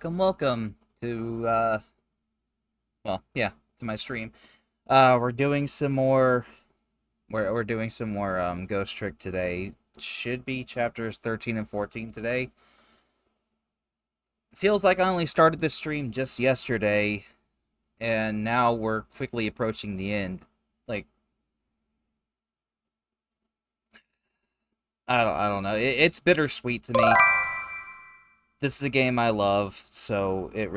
welcome to to my stream. We're doing some more we're doing some more Ghost Trick today. Should be chapters 13 and 14 today. Feels like I only started this stream just yesterday and now we're quickly approaching the end. Like I don't know. It's bittersweet to me. This is a game I love, so it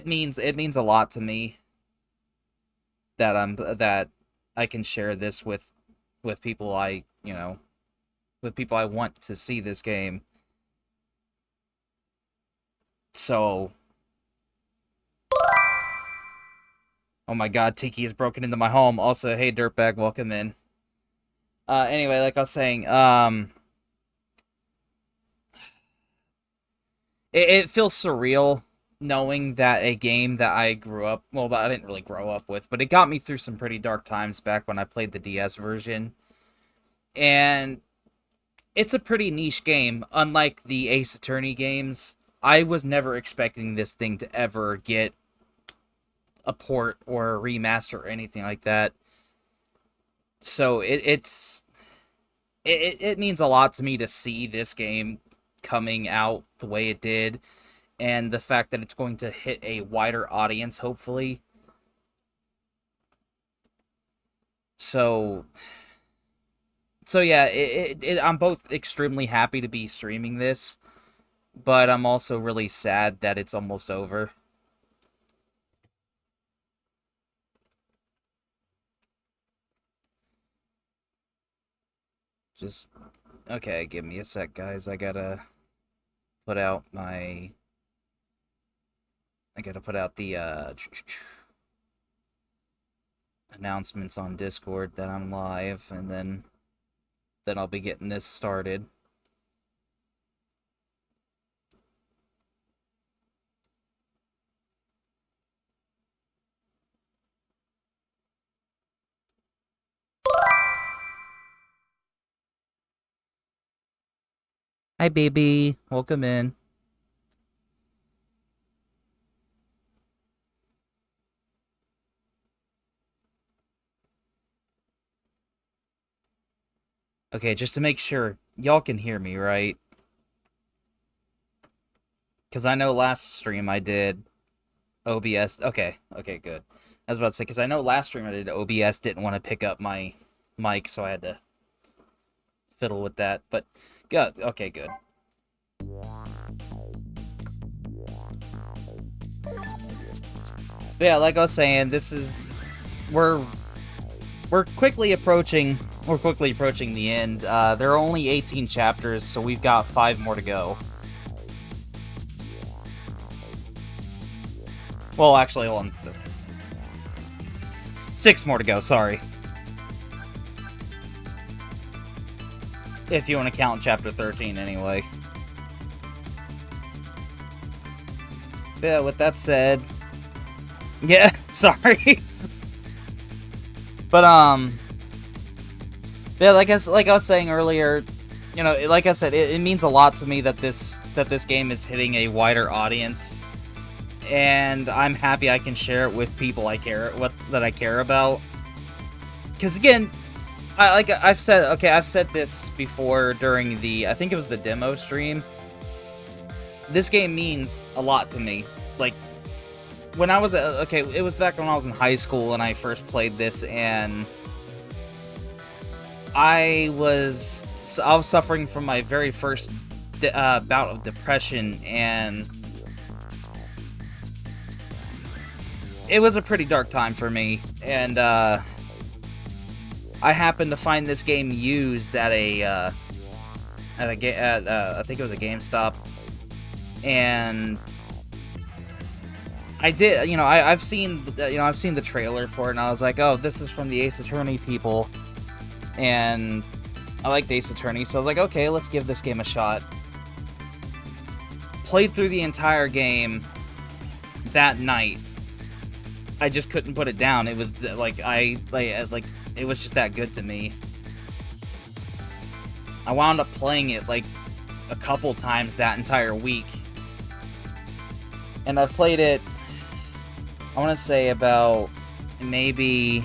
means a lot to me that I can share this with people with people I want to see this game. So, oh my God, Tiki has broken into my home. Also, hey Dirtbag, welcome in. Anyway, like I was saying, it feels surreal knowing that a game that I grew up, well, that I didn't really grow up with, but it got me through some pretty dark times back when I played the DS version. And it's a pretty niche game, unlike the Ace Attorney games. I was never expecting this thing to ever get a port or a remaster or anything like that. So it means a lot to me to see this game coming out the way it did, and the fact that it's going to hit a wider audience, hopefully. So, so yeah, I'm both extremely happy to be streaming this, but I'm also really sad that it's almost over. Just, okay, give me a sec, guys. Put out my, I gotta put out the, announcements on Discord that I'm live, and then I'll be getting this started. Hi, baby. Welcome in. Okay, just to make sure, y'all can hear me, right? Because I know last stream I did OBS. Okay, okay, good. I was about to say, because I know last stream I did OBS didn't want to pick up my mic, so I had to fiddle with that. But, good. Okay, good. But yeah, like I was saying, this is we're quickly approaching the end. There are only 18 chapters, so we've got 5 more to go. Well, actually, hold on. 6 more to go, sorry. If you want to count chapter 13, anyway. But yeah, with that said... Yeah, sorry. But, yeah, like I was saying earlier, you know, like I said, it means a lot to me that this game is hitting a wider audience, and I'm happy I can share it with people that I care about. Because again, I've said this before during I think it was the demo stream. This game means a lot to me. Like, when I was it was back when I was in high school and I first played this, and I was suffering from my very first bout of depression, and it was a pretty dark time for me. And I happened to find this game used at I think it was a GameStop, and I did, you know, I've seen the trailer for it, and I was like, oh, this is from the Ace Attorney people, and I liked Ace Attorney, so I was like, okay, let's give this game a shot. Played through the entire game that night. I just couldn't put it down. It was like it was just that good to me. I wound up playing it like a couple times that entire week. And I've played it, I want to say about maybe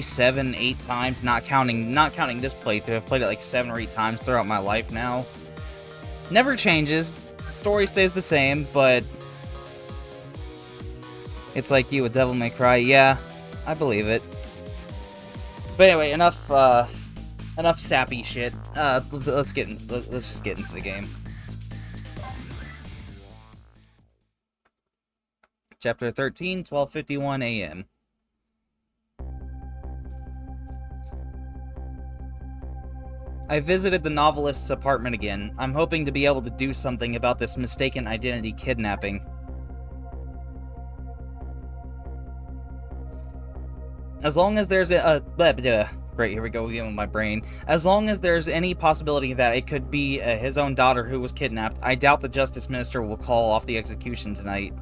7, 8 times, not counting this playthrough. I've played it like 7 or 8 times throughout my life now. Never changes. Story stays the same, but it's like you with Devil May Cry. Yeah, I believe it. But anyway, enough sappy shit. Let's just get into the game. Chapter 13, 12:51 a.m. I visited the novelist's apartment again. I'm hoping to be able to do something about this mistaken identity kidnapping. As long as there's great, here we go again with my brain. As long as there's any possibility that it could be his own daughter who was kidnapped, I doubt the Justice Minister will call off the execution tonight.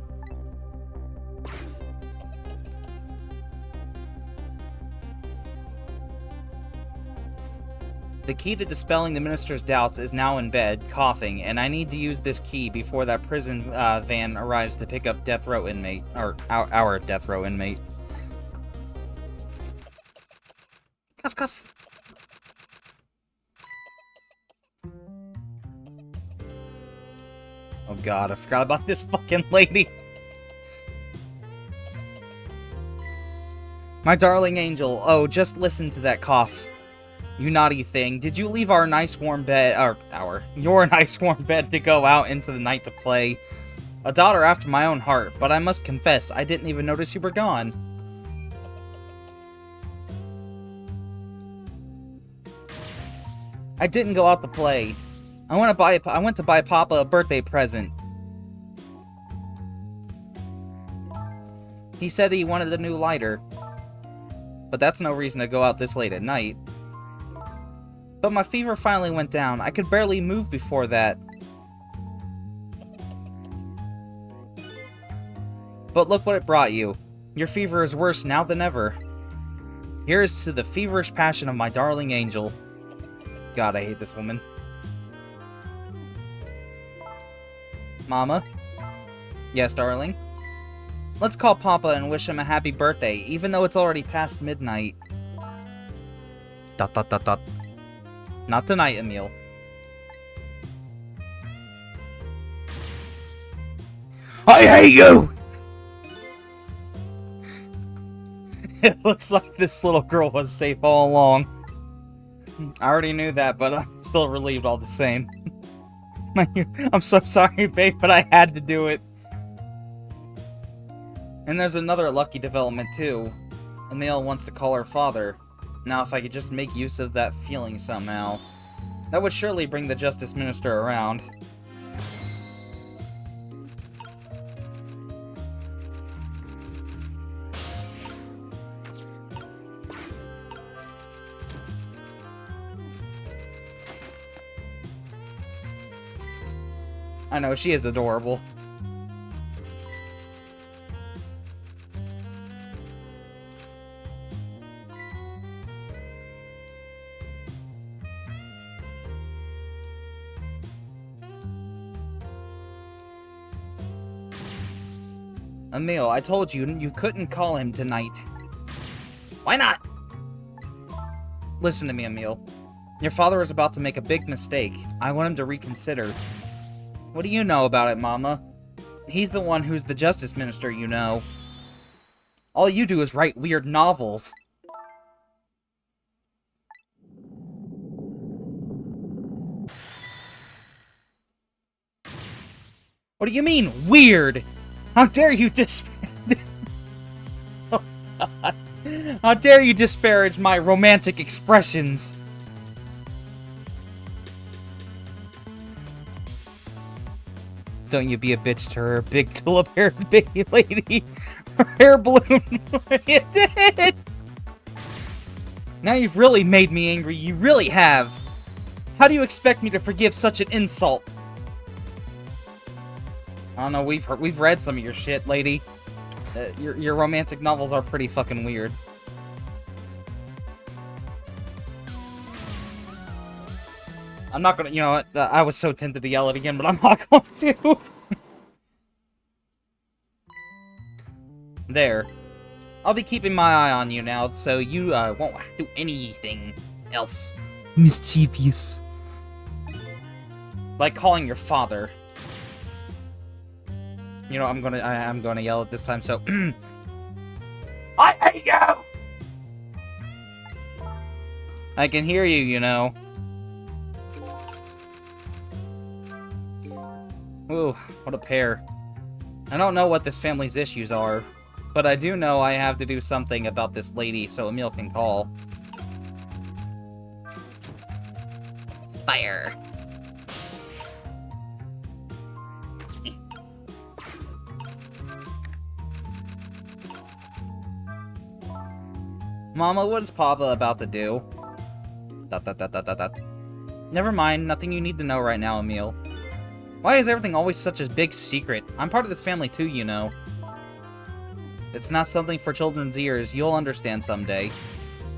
The key to dispelling the minister's doubts is now in bed, coughing, and I need to use this key before that prison van arrives to pick up death row inmate, or our death row inmate. Cuff, cuff. Oh god, I forgot about this fucking lady. My darling angel, oh, just listen to that cough. You naughty thing, did you leave your nice warm bed to go out into the night to play? A daughter after my own heart, but I must confess, I didn't even notice you were gone. I didn't go out to play. I went to buy Papa a birthday present. He said he wanted a new lighter. But that's no reason to go out this late at night. But my fever finally went down. I could barely move before that. But look what it brought you. Your fever is worse now than ever. Here is to the feverish passion of my darling angel. God, I hate this woman. Mama? Yes, darling? Let's call Papa and wish him a happy birthday, even though it's already past midnight. ... Not tonight, Emil. I hate you! It looks like this little girl was safe all along. I already knew that, but I'm still relieved all the same. I'm so sorry, babe, but I had to do it. And there's another lucky development, too. Emil wants to call her father. Now, if I could just make use of that feeling somehow, that would surely bring the Justice Minister around. I know, she is adorable. Emil, I told you, you couldn't call him tonight. Why not? Listen to me, Emil. Your father is about to make a big mistake. I want him to reconsider. What do you know about it, Mama? He's the one who's the Justice Minister, you know. All you do is write weird novels. What do you mean, weird? How dare you Oh, God. How dare you disparage my romantic expressions? Don't you be a bitch to her, big tulip-haired baby lady. Her hair bloomed when you did. Now you've really made me angry. You really have. How do you expect me to forgive such an insult? I don't know, we've read some of your shit, lady. Your romantic novels are pretty fucking weird. I'm not gonna, you know what, I was so tempted to yell it again, but I'm not going to. There. I'll be keeping my eye on you now, so you, won't do anything else mischievous. Like calling your father. You know, I'm gonna yell it this time, so... I hate you! I can hear you, you know. Ooh, what a pair. I don't know what this family's issues are, but I do know I have to do something about this lady so Emil can call. Fire. Mama, what is Papa about to do? ... Never mind, nothing you need to know right now, Emil. Why is everything always such a big secret? I'm part of this family too, you know. It's not something for children's ears. You'll understand someday.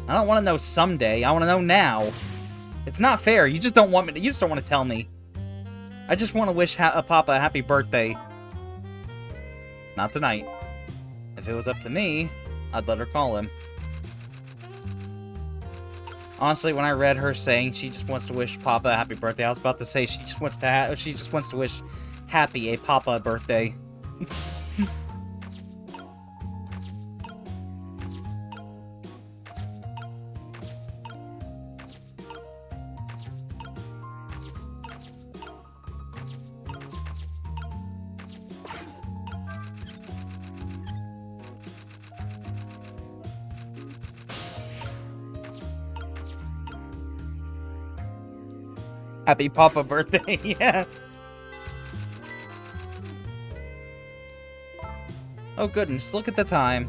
I don't want to know someday. I want to know now. It's not fair. You just don't want me to, you just don't want to tell me. I just want to wish Papa a happy birthday. Not tonight. If it was up to me, I'd let her call him. Honestly, when I read her saying she just wants to wish Papa a happy birthday, I was about to say she just wants to wish Happy a Papa birthday. Happy Papa birthday, yeah. Oh goodness, look at the time.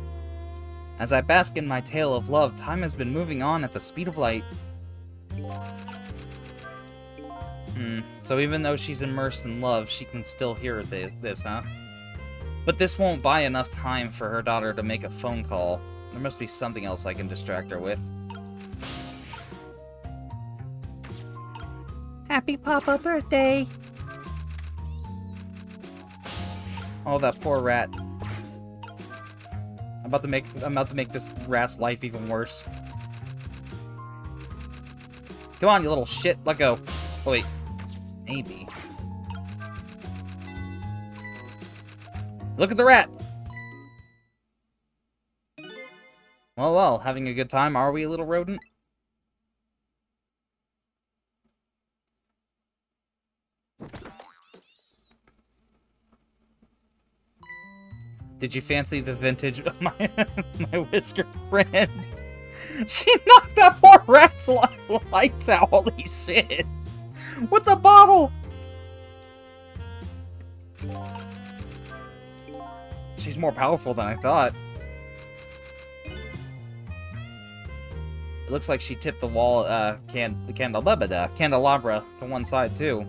As I bask in my tale of love, time has been moving on at the speed of light. So even though she's immersed in love, she can still hear this, huh? But this won't buy enough time for her daughter to make a phone call. There must be something else I can distract her with. Happy Papa birthday! Oh, that poor rat. I'm about to make this rat's life even worse. Come on, you little shit. Let go. Oh, wait. Maybe. Look at the rat! Well, having a good time, are we, little rodent? Did you fancy the vintage of my whisker friend? She knocked that poor rat's lights out, holy shit! With the bottle! She's more powerful than I thought. It looks like she tipped the wall, candelabra to one side, too.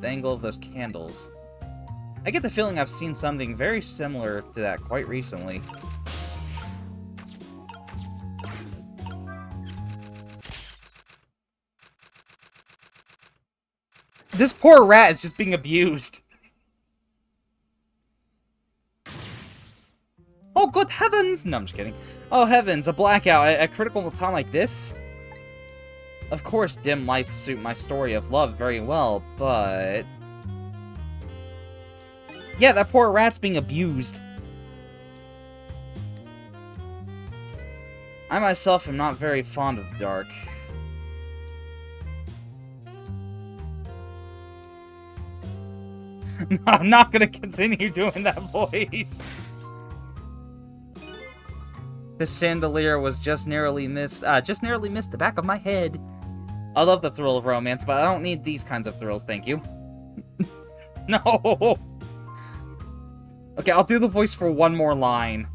The angle of those candles. I get the feeling I've seen something very similar to that quite recently. This poor rat is just being abused. Oh, good heavens! No, I'm just kidding. Oh, heavens, a blackout at a critical time like this? Of course, dim lights suit my story of love very well, but... yeah, that poor rat's being abused. I myself am not very fond of the dark. No, I'm not gonna continue doing that voice. This chandelier was just narrowly missed the back of my head. I love the thrill of romance, but I don't need these kinds of thrills, thank you. No! Okay, I'll do the voice for one more line.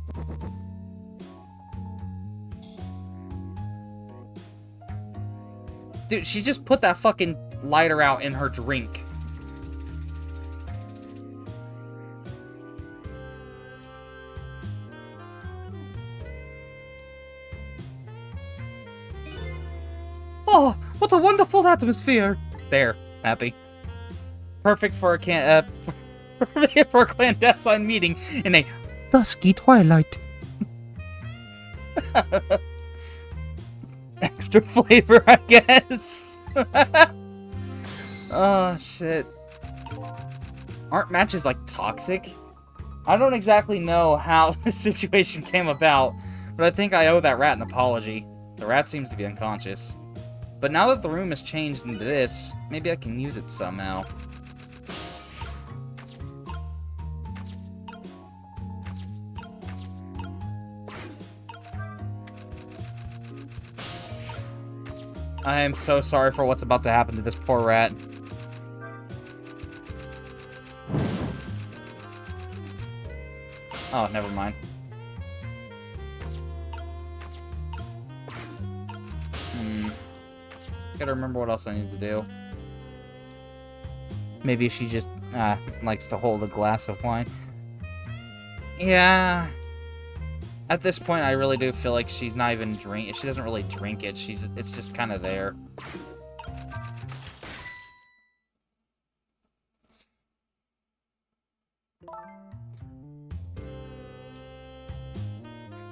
Dude, she just put that fucking lighter out in her drink. Oh, what a wonderful atmosphere! There, happy. Perfect for a perfect for a clandestine meeting in a dusky twilight. Extra flavor, I guess. Oh, shit. Aren't matches, like, toxic? I don't exactly know how this situation came about, but I think I owe that rat an apology. The rat seems to be unconscious. But now that the room has changed into this, maybe I can use it somehow. I am so sorry for what's about to happen to this poor rat. Oh, never mind. Gotta remember what else I need to do. Maybe she just likes to hold a glass of wine. Yeah. At this point, I really do feel like she's not even she doesn't really drink it. It's just kind of there.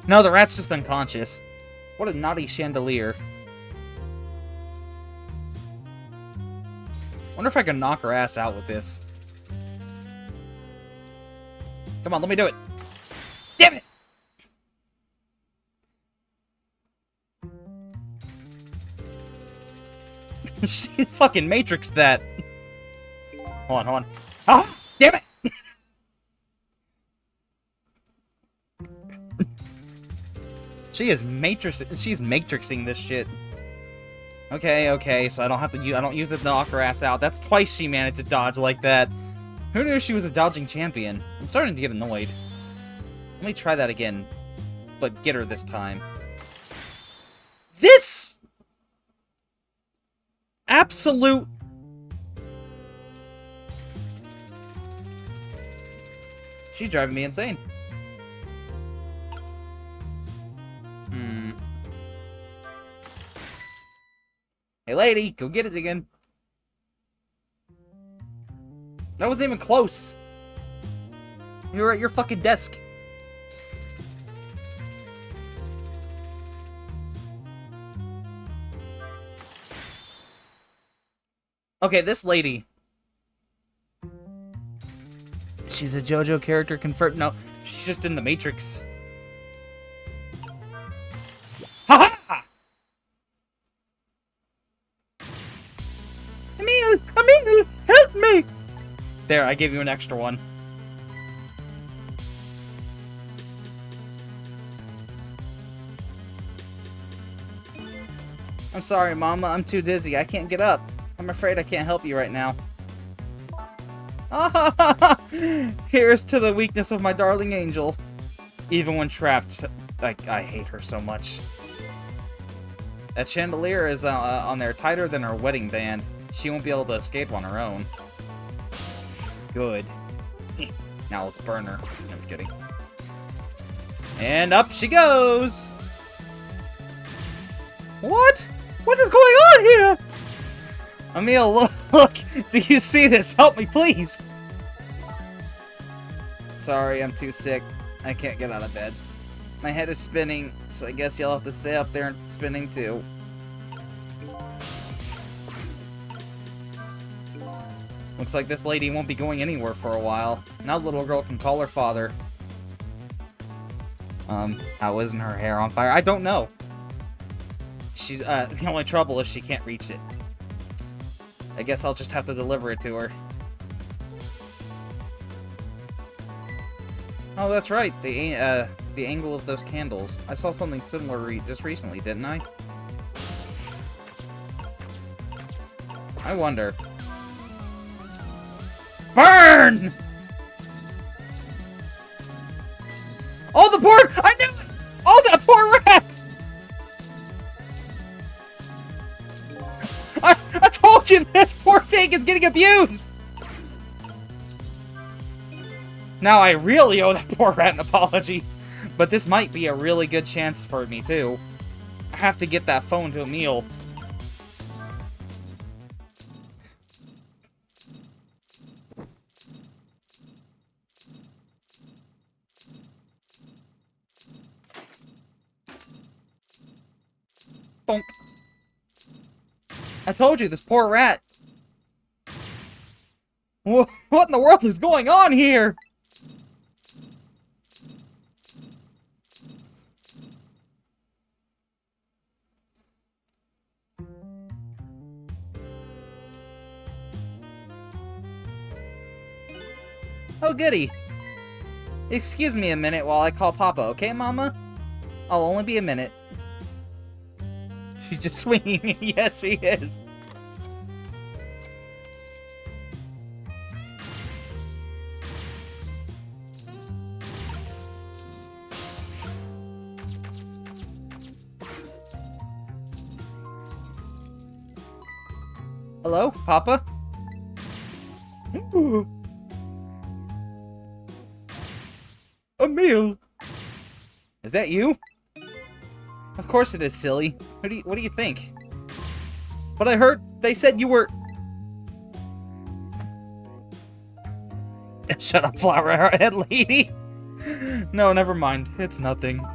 No, the rat's just unconscious. What a naughty chandelier. Wonder if I can knock her ass out with this. Come on, let me do it. Damn it! She fucking matrixed that. Hold on, hold on. Ah! Damn it! She's matrixing this shit. Okay, so I don't use it to knock her ass out. That's twice she managed to dodge like that. Who knew she was a dodging champion? I'm starting to get annoyed. Let me try that again, but get her this time. This absolute she's driving me insane. Hey, lady, go get it again. That wasn't even close. You were at your fucking desk. Okay, this lady. She's a JoJo character confirmed. No, she's just in the Matrix. Ha-ha! Emil, help me! There, I gave you an extra one. I'm sorry, Mama. I'm too dizzy. I can't get up. I'm afraid I can't help you right now. Here's to the weakness of my darling angel. Even when trapped, I hate her so much. That chandelier is on there tighter than her wedding band. She won't be able to escape on her own. Good. Now let's burn her. No, I'm kidding. And up she goes! What? What is going on here? Emil, look! Do you see this? Help me, please! Sorry, I'm too sick. I can't get out of bed. My head is spinning, so I guess you'll have to stay up there and spinning too. Looks like this lady won't be going anywhere for a while. Now the little girl can call her father. How isn't her hair on fire? I don't know. She's, the only trouble is she can't reach it. I guess I'll just have to deliver it to her. Oh, that's right. The angle of those candles. I saw something similar just recently, didn't I? I wonder. Burn! Oh, the poor... I knew it! Oh, that poor rat! I told you this poor thing is getting abused! Now I really owe that poor rat an apology. But this might be a really good chance for me, too. I have to get that phone to Emil. Donk. I told you, this poor rat. What in the world is going on here? Oh, goody. Excuse me a minute while I call Papa, okay, Mama? I'll only be a minute. She's just swinging. Yes, she is. Hello, Papa? Emil! Is that you? Of course it is, silly. What do you think? But I heard they said you were... Shut up, flower-head lady. No, never mind. It's nothing.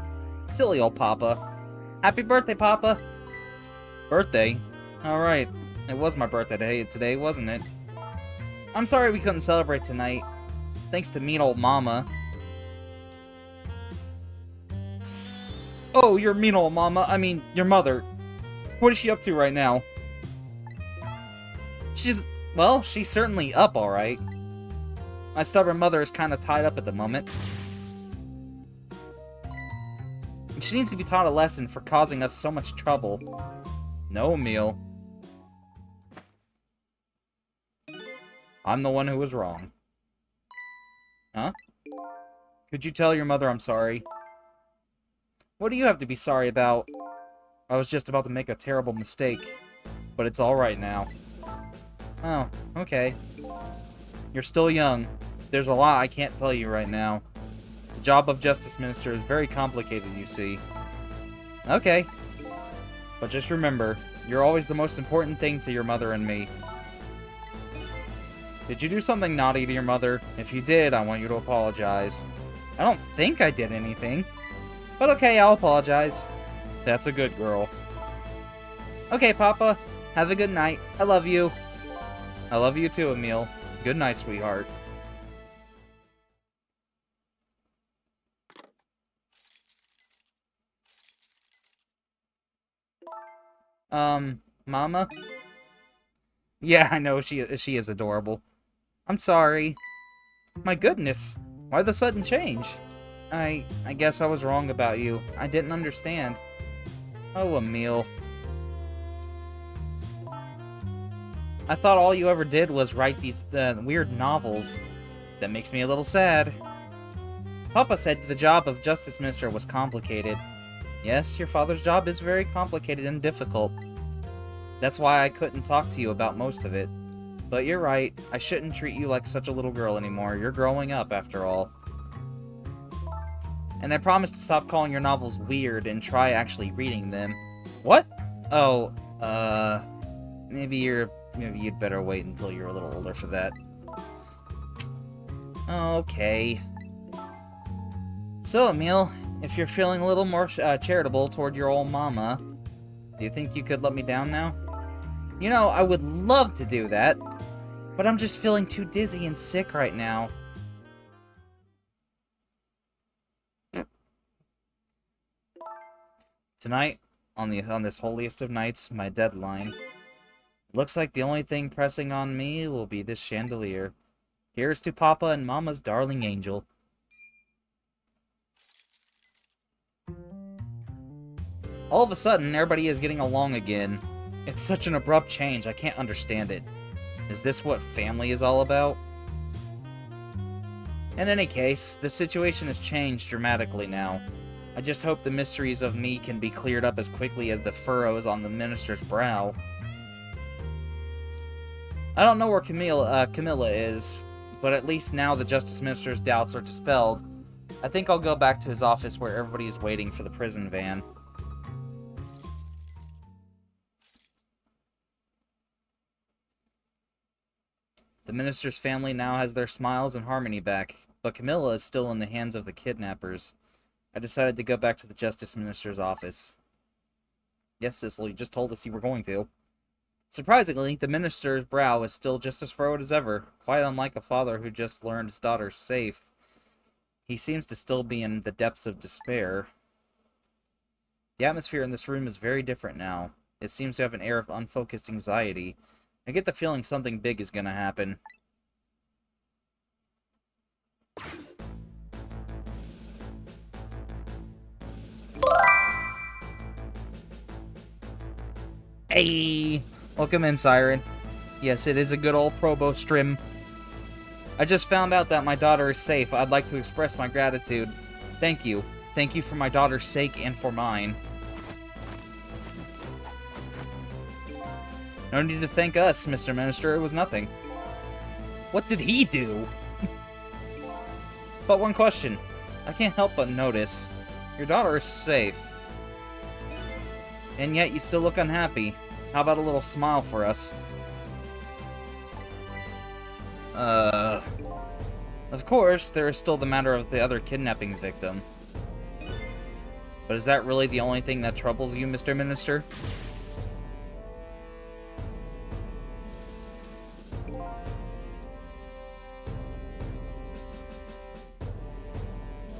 Silly old Papa. Happy birthday, Papa. Birthday? Alright. It was my birthday today, wasn't it? I'm sorry we couldn't celebrate tonight. Thanks to mean old Mama. Oh, your mean old Mama. I mean, your mother. What is she up to right now? Well, she's certainly up alright. My stubborn mother is kind of tied up at the moment. She needs to be taught a lesson for causing us so much trouble. No, Emil. I'm the one who was wrong. Huh? Could you tell your mother I'm sorry? What do you have to be sorry about? I was just about to make a terrible mistake. But it's alright now. Oh, okay. You're still young. There's a lot I can't tell you right now. The job of Justice Minister is very complicated, you see. Okay. But just remember, you're always the most important thing to your mother and me. Did you do something naughty to your mother? If you did, I want you to apologize. I don't think I did anything. But okay, I'll apologize. That's a good girl. Okay, Papa. Have a good night. I love you. I love you too, Emil. Good night, sweetheart. Mama? Yeah, I know, she is adorable. I'm sorry. My goodness, why the sudden change? I guess I was wrong about you. I didn't understand. Oh, Emil. I thought all you ever did was write these weird novels. That makes me a little sad. Papa said the job of Justice Minister was complicated. Yes, your father's job is very complicated and difficult. That's why I couldn't talk to you about most of it. But you're right, I shouldn't treat you like such a little girl anymore. You're growing up, after all. And I promise to stop calling your novels weird and try actually reading them. What? Oh, maybe you'd better wait until you're a little older for that. Okay. So, Emil, if you're feeling a little more charitable toward your old mama, do you think you could let me down now? You know, I would love to do that, but I'm just feeling too dizzy and sick right now. Tonight, on this holiest of nights, my deadline. Looks like the only thing pressing on me will be this chandelier. Here's to Papa and Mama's darling angel. All of a sudden, everybody is getting along again. It's such an abrupt change, I can't understand it. Is this what family is all about? In any case, the situation has changed dramatically now. I just hope the mysteries of me can be cleared up as quickly as the furrows on the minister's brow. I don't know where Camilla is, but at least now the Justice Minister's doubts are dispelled. I think I'll go back to his office where everybody is waiting for the prison van. The minister's family now has their smiles and harmony back, but Camilla is still in the hands of the kidnappers. I decided to go back to the Justice Minister's office. Yes, Cicely, you just told us you were going to. Surprisingly, the minister's brow is still just as furrowed as ever, quite unlike a father who just learned his daughter's safe. He seems to still be in the depths of despair. The atmosphere in this room is very different now. It seems to have an air of unfocused anxiety. I get the feeling something big is going to happen. Hey! Welcome in, Siren. Yes, it is a good old Provost Trim. I just found out that my daughter is safe. I'd like to express my gratitude. Thank you. Thank you for my daughter's sake and for mine. No need to thank us, Mr. Minister. It was nothing. What did he do? But one question. I can't help but notice. Your daughter is safe. And yet you still look unhappy. How about a little smile for us? Of course, there is still the matter of the other kidnapping victim. But is that really the only thing that troubles you, Mr. Minister?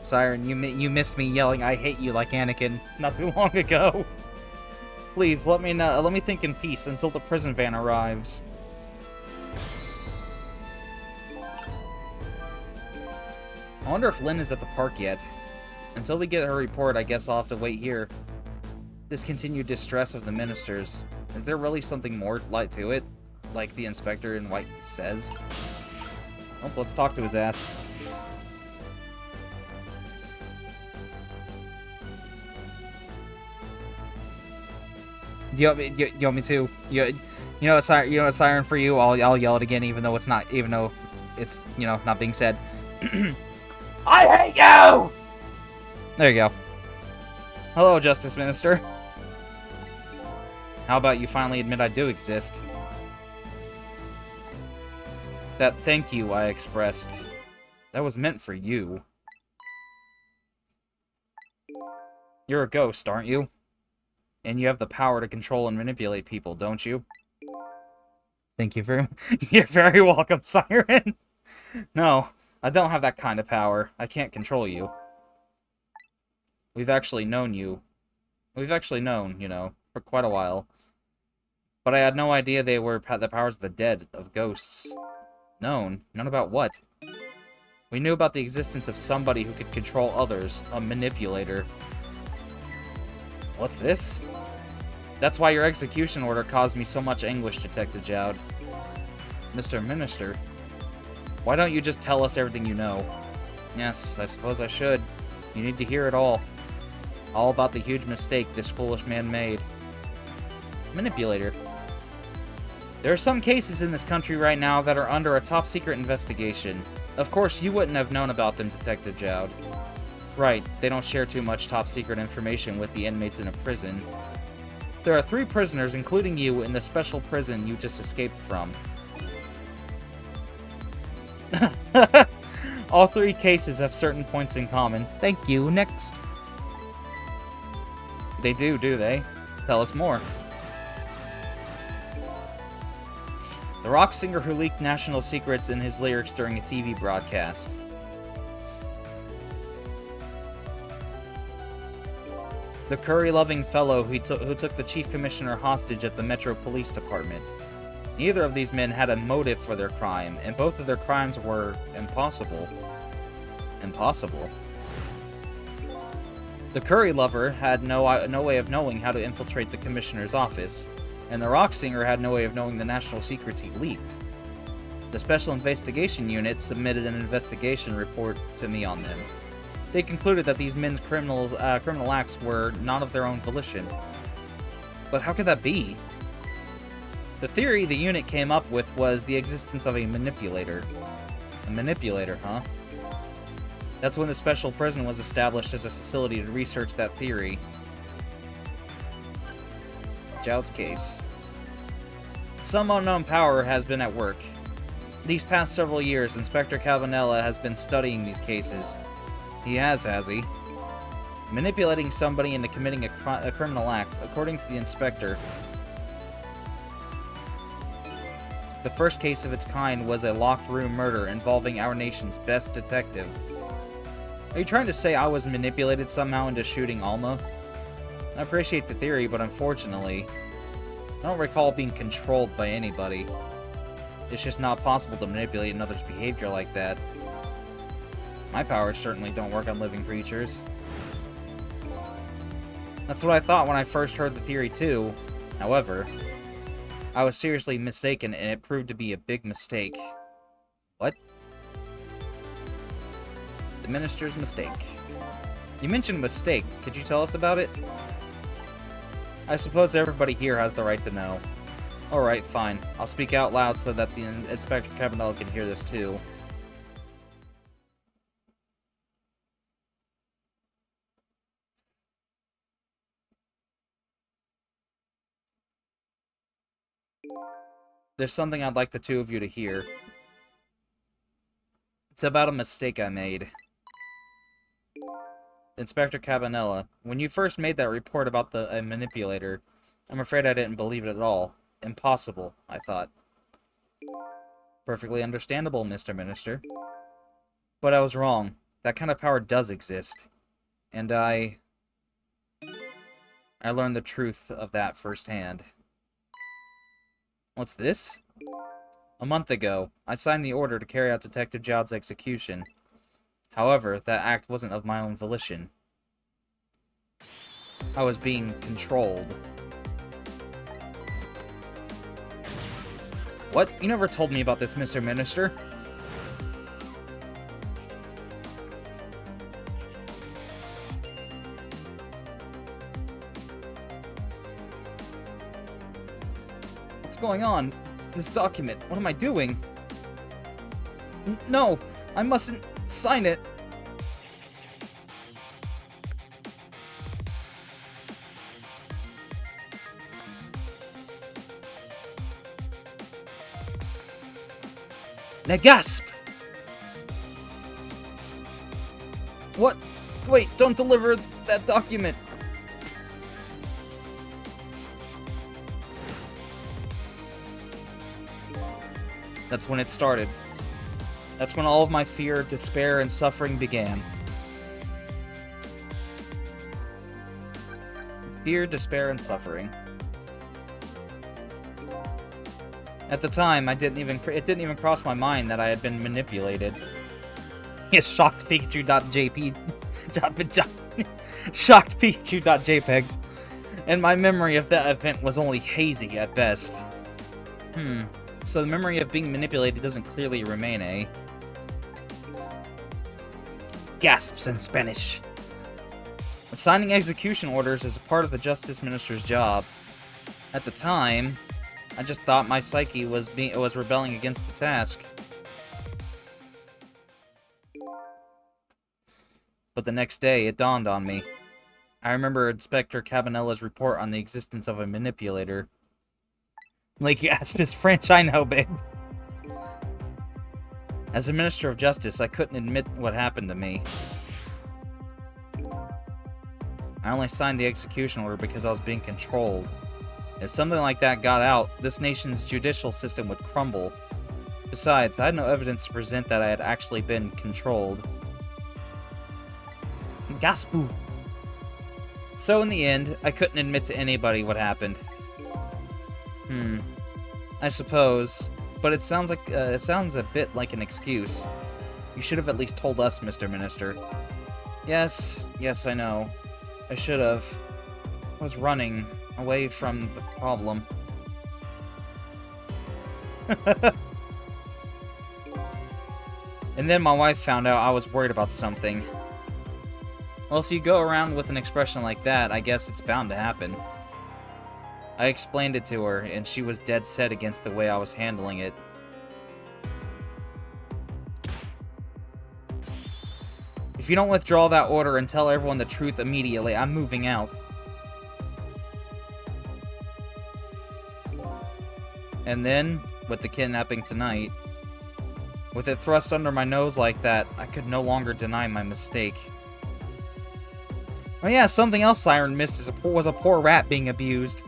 Siren, you missed me yelling "I hate you" like Anakin not too long ago. Please let me think in peace until the prison van arrives. I wonder if Lynn is at the park yet. Until we get her report, I guess I'll have to wait here. This continued distress of the ministers. Is there really something more to it? Like the inspector in white says? Oh, let's talk to his ass. You want me to? You know what, Siren, for you? I'll yell it again, even though it's not being said. I hate you! There you go. Hello, Justice Minister. How about you finally admit I do exist? That thank you I expressed, that was meant for you. You're a ghost, aren't you? And you have the power to control and manipulate people, don't you? Thank you very much. You're very welcome, Siren. No, I don't have that kind of power. I can't control you. We've actually known, for quite a while. But I had no idea they were the powers of the dead, of ghosts. Known? None about what? We knew about the existence of somebody who could control others, a manipulator. What's this? That's why your execution order caused me so much anguish, Detective Jowd. Mr. Minister, why don't you just tell us everything you know? Yes, I suppose I should. You need to hear it all. All about the huge mistake this foolish man made. Manipulator. There are some cases in this country right now that are under a top-secret investigation. Of course, you wouldn't have known about them, Detective Jowd. Right, they don't share too much top-secret information with the inmates in a prison. There are 3 prisoners, including you, in the special prison you just escaped from. All 3 cases have certain points in common. Thank you. Next. They do they? Tell us more. The rock singer who leaked national secrets in his lyrics during a TV broadcast. The curry-loving fellow who took the chief commissioner hostage at the Metro Police Department. Neither of these men had a motive for their crime, and both of their crimes were impossible. Impossible. The curry lover had no way of knowing how to infiltrate the commissioner's office, and the rock singer had no way of knowing the national secrets he leaked. The Special Investigation Unit submitted an investigation report to me on them. They concluded that these men's criminal acts were not of their own volition. But how could that be? The theory the unit came up with was the existence of a manipulator. A manipulator, huh? That's when the special prison was established as a facility to research that theory. Jowd's case. Some unknown power has been at work. These past several years, Inspector Cavanella has been studying these cases. He has he? Manipulating somebody into committing a criminal act, according to the inspector. The first case of its kind was a locked room murder involving our nation's best detective. Are you trying to say I was manipulated somehow into shooting Alma? I appreciate the theory, but unfortunately, I don't recall being controlled by anybody. It's just not possible to manipulate another's behavior like that. My powers certainly don't work on living creatures. That's what I thought when I first heard the theory too. However, I was seriously mistaken and it proved to be a big mistake. What? The minister's mistake. You mentioned mistake. Could you tell us about it? I suppose everybody here has the right to know. Alright, fine. I'll speak out loud so that the Inspector Cabanela can hear this too. There's something I'd like the two of you to hear. It's about a mistake I made. Inspector Cabanela, when you first made that report about the manipulator, I'm afraid I didn't believe it at all. Impossible, I thought. Perfectly understandable, Mr. Minister. But I was wrong. That kind of power does exist. And I learned the truth of that firsthand. What's this? A month ago, I signed the order to carry out Detective Jowd's execution. However, that act wasn't of my own volition. I was being controlled. What? You never told me about this, Mr. Minister. What's going on? This document. What am I doing? No! I mustn't sign it! Le gasp! What? Wait, don't deliver that document! That's when it started. That's when all of my fear, despair, and suffering began. Fear, despair, and suffering. At the time, it didn't even cross my mind that I had been manipulated. Yes, shocked Pikachu.jp, shocked Pikachu.jpg, and my memory of that event was only hazy at best. So the memory of being manipulated doesn't clearly remain, eh? Gasps in Spanish. Assigning execution orders is a part of the Justice Minister's job. At the time, I just thought my psyche was rebelling against the task. But the next day, it dawned on me. I remember Inspector Cabanela's report on the existence of a manipulator. Like, gasp is French, I know, babe. As a Minister of Justice, I couldn't admit what happened to me. I only signed the execution order because I was being controlled. If something like that got out, this nation's judicial system would crumble. Besides, I had no evidence to present that I had actually been controlled. Gaspu! So in the end, I couldn't admit to anybody what happened. I suppose, but it sounds a bit like an excuse. You should have at least told us, Mr. Minister. Yes, I know. I should have. I was running away from the problem. And then my wife found out I was worried about something. Well, if you go around with an expression like that, I guess it's bound to happen. I explained it to her, and she was dead set against the way I was handling it. If you don't withdraw that order and tell everyone the truth immediately, I'm moving out. And then, with the kidnapping tonight, with it thrust under my nose like that, I could no longer deny my mistake. Oh yeah, something else Siren missed was a poor rat being abused.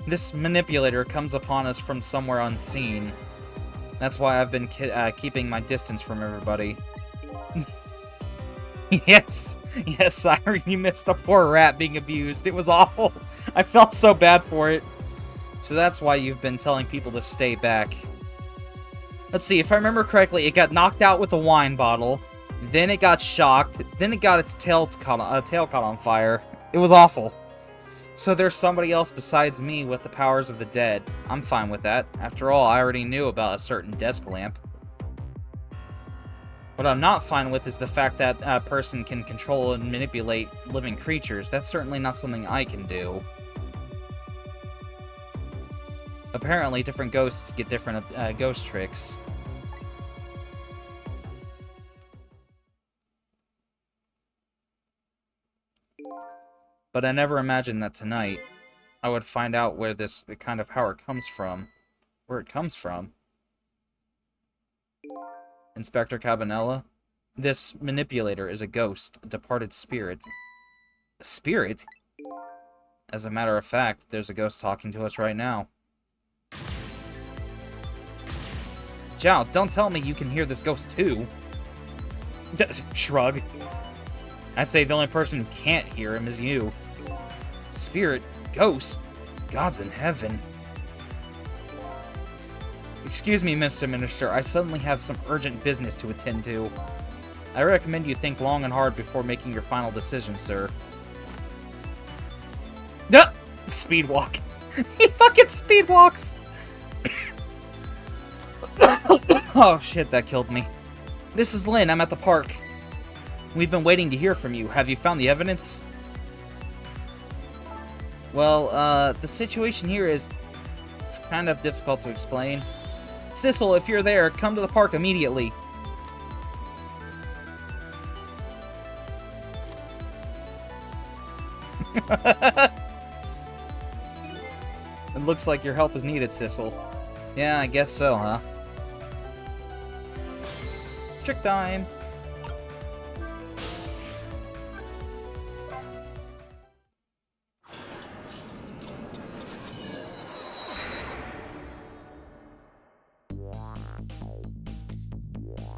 This manipulator comes upon us from somewhere unseen. That's why I've been keeping my distance from everybody. Yes, Siren, you missed a poor rat being abused. It was awful. I felt so bad for it. So that's why you've been telling people to stay back. Let's see, if I remember correctly, it got knocked out with a wine bottle, then it got shocked, then it got its tail caught on fire. It was awful. So there's somebody else besides me with the powers of the dead. I'm fine with that. After all, I already knew about a certain desk lamp. What I'm not fine with is the fact that a person can control and manipulate living creatures. That's certainly not something I can do. Apparently, different ghosts get different ghost tricks. But I never imagined that tonight I would find out where this kind of power comes from. Where it comes from. Inspector Cabanela? This manipulator is a ghost, a departed spirit. A spirit? As a matter of fact, there's a ghost talking to us right now. Zhao, don't tell me you can hear this ghost too. Shrug. I'd say the only person who can't hear him is you. Spirit? Ghost? God's in heaven. Excuse me, Mr. Minister, I suddenly have some urgent business to attend to. I recommend you think long and hard before making your final decision, sir. No! Speedwalk. He fucking speedwalks! Oh shit, that killed me. This is Lynn, I'm at the park. We've been waiting to hear from you. Have you found the evidence? Well, the situation here is... it's kind of difficult to explain. Sissel, if you're there, come to the park immediately. It looks like your help is needed, Sissel. Yeah, I guess so, huh? Trick time!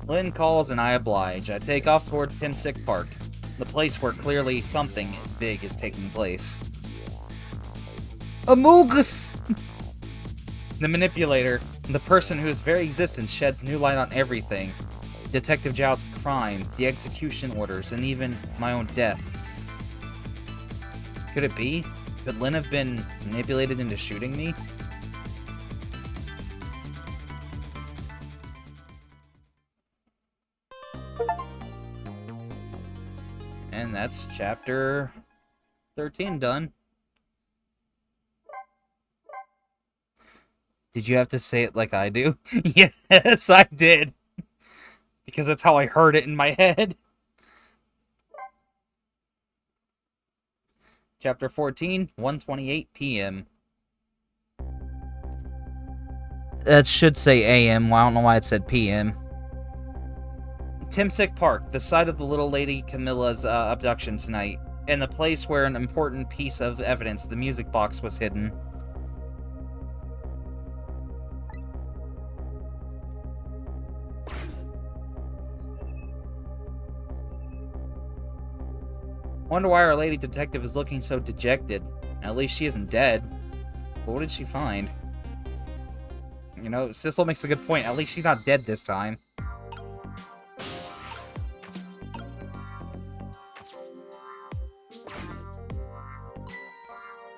Lynn calls and I oblige. I take off toward Timsick Park, the place where clearly something big is taking place. Amogus! The manipulator, the person whose very existence sheds new light on everything. Detective Zhao's crime, the execution orders, and even my own death. Could it be? Could Lynn have been manipulated into shooting me? And that's chapter 13 done. Did you have to say it like I do? Yes, I did. Because that's how I heard it in my head. Chapter 14, 1:28 p.m. That should say a.m. Well, I don't know why it said p.m. Timsick Park, the site of the little lady Camilla's abduction tonight, and the place where an important piece of evidence, the music box, was hidden. Wonder why our lady detective is looking so dejected. At least she isn't dead. But what did she find? You know, Sissel makes a good point. At least she's not dead this time.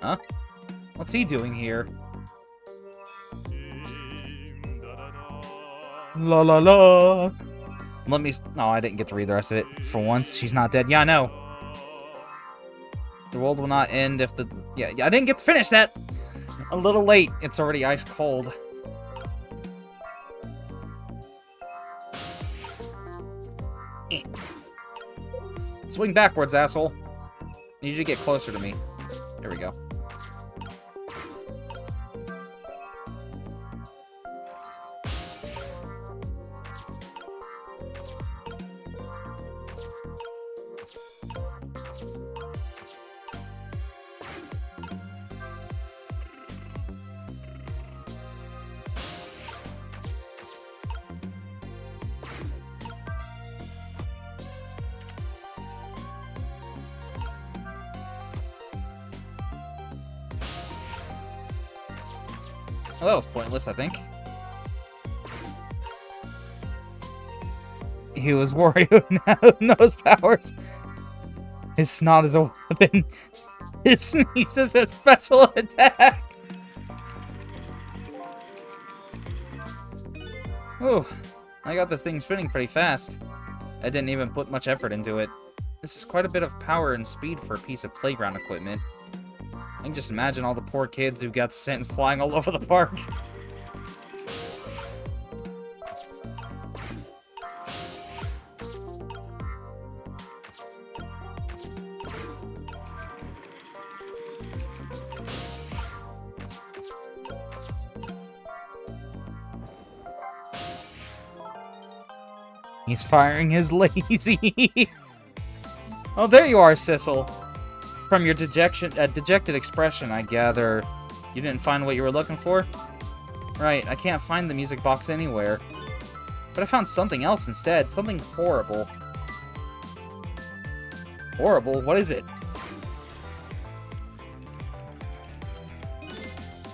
Huh? What's he doing here? La la la. Let me... No, I didn't get to read the rest of it. For once, she's not dead. Yeah, I know. The world will not end if the... Yeah, I didn't get to finish that! A little late. It's already ice cold. Swing backwards, asshole. I need you to get closer to me. There we go. Well, that was pointless, I think. He was Wario now knows powers. His snot is a weapon. His sneeze is a special attack. Ooh, I got this thing spinning pretty fast. I didn't even put much effort into it. This is quite a bit of power and speed for a piece of playground equipment. I can just imagine all the poor kids who got sent flying all over the park. He's firing his lazy. Oh, there you are, Sissel. From your dejected expression, I gather you didn't find what you were looking for? Right, I can't find the music box anywhere. But I found something else instead, something horrible. Horrible? What is it?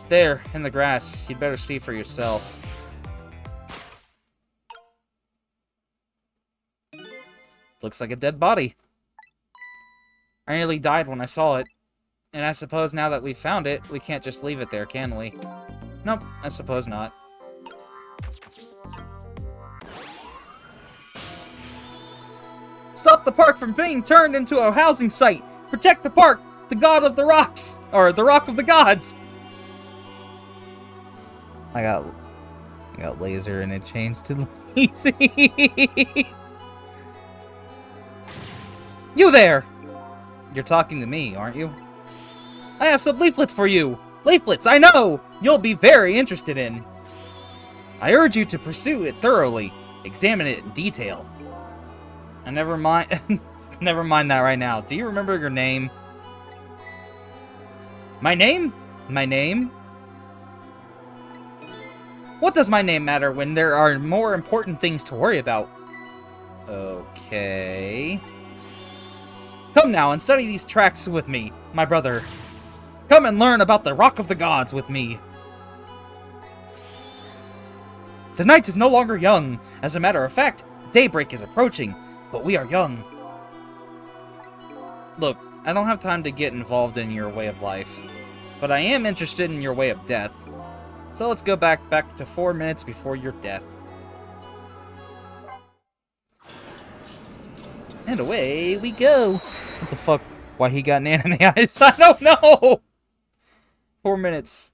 There, in the grass. You'd better see for yourself. Looks like a dead body. I nearly died when I saw it. And I suppose now that we've found it, we can't just leave it there, can we? Nope, I suppose not. Stop the park from being turned into a housing site! Protect the park! The god of the rocks! Or, the rock of the gods! I got laser and it changed to lazy. You there! You're talking to me, aren't you? I have some leaflets for you! Leaflets, I know! You'll be very interested in. I urge you to pursue it thoroughly. Examine it in detail. And never mind... never mind that right now. Do you remember your name? My name? My name? What does my name matter when there are more important things to worry about? Okay... Come now and study these tracks with me, my brother. Come and learn about the Rock of the Gods with me. The night is no longer young. As a matter of fact, daybreak is approaching, but we are young. Look, I don't have time to get involved in your way of life, but I am interested in your way of death. So let's go back to 4 minutes before your death. And away we go. What the fuck? Why he got an anime eyes? I don't know! 4 minutes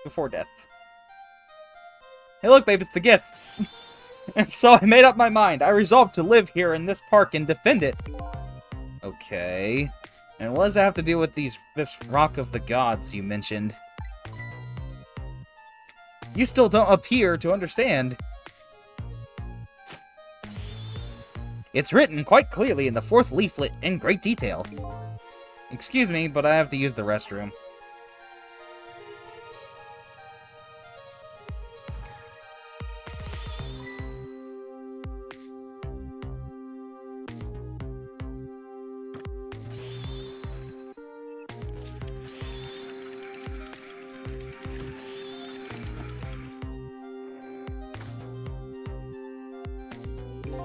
before death. Hey look, babe, it's the gift. And so I made up my mind. I resolved to live here in this park and defend it. Okay. And what does that have to do with this Rock of the Gods you mentioned? You still don't appear to understand. It's written quite clearly in the 4th leaflet in great detail. Excuse me, but I have to use the restroom.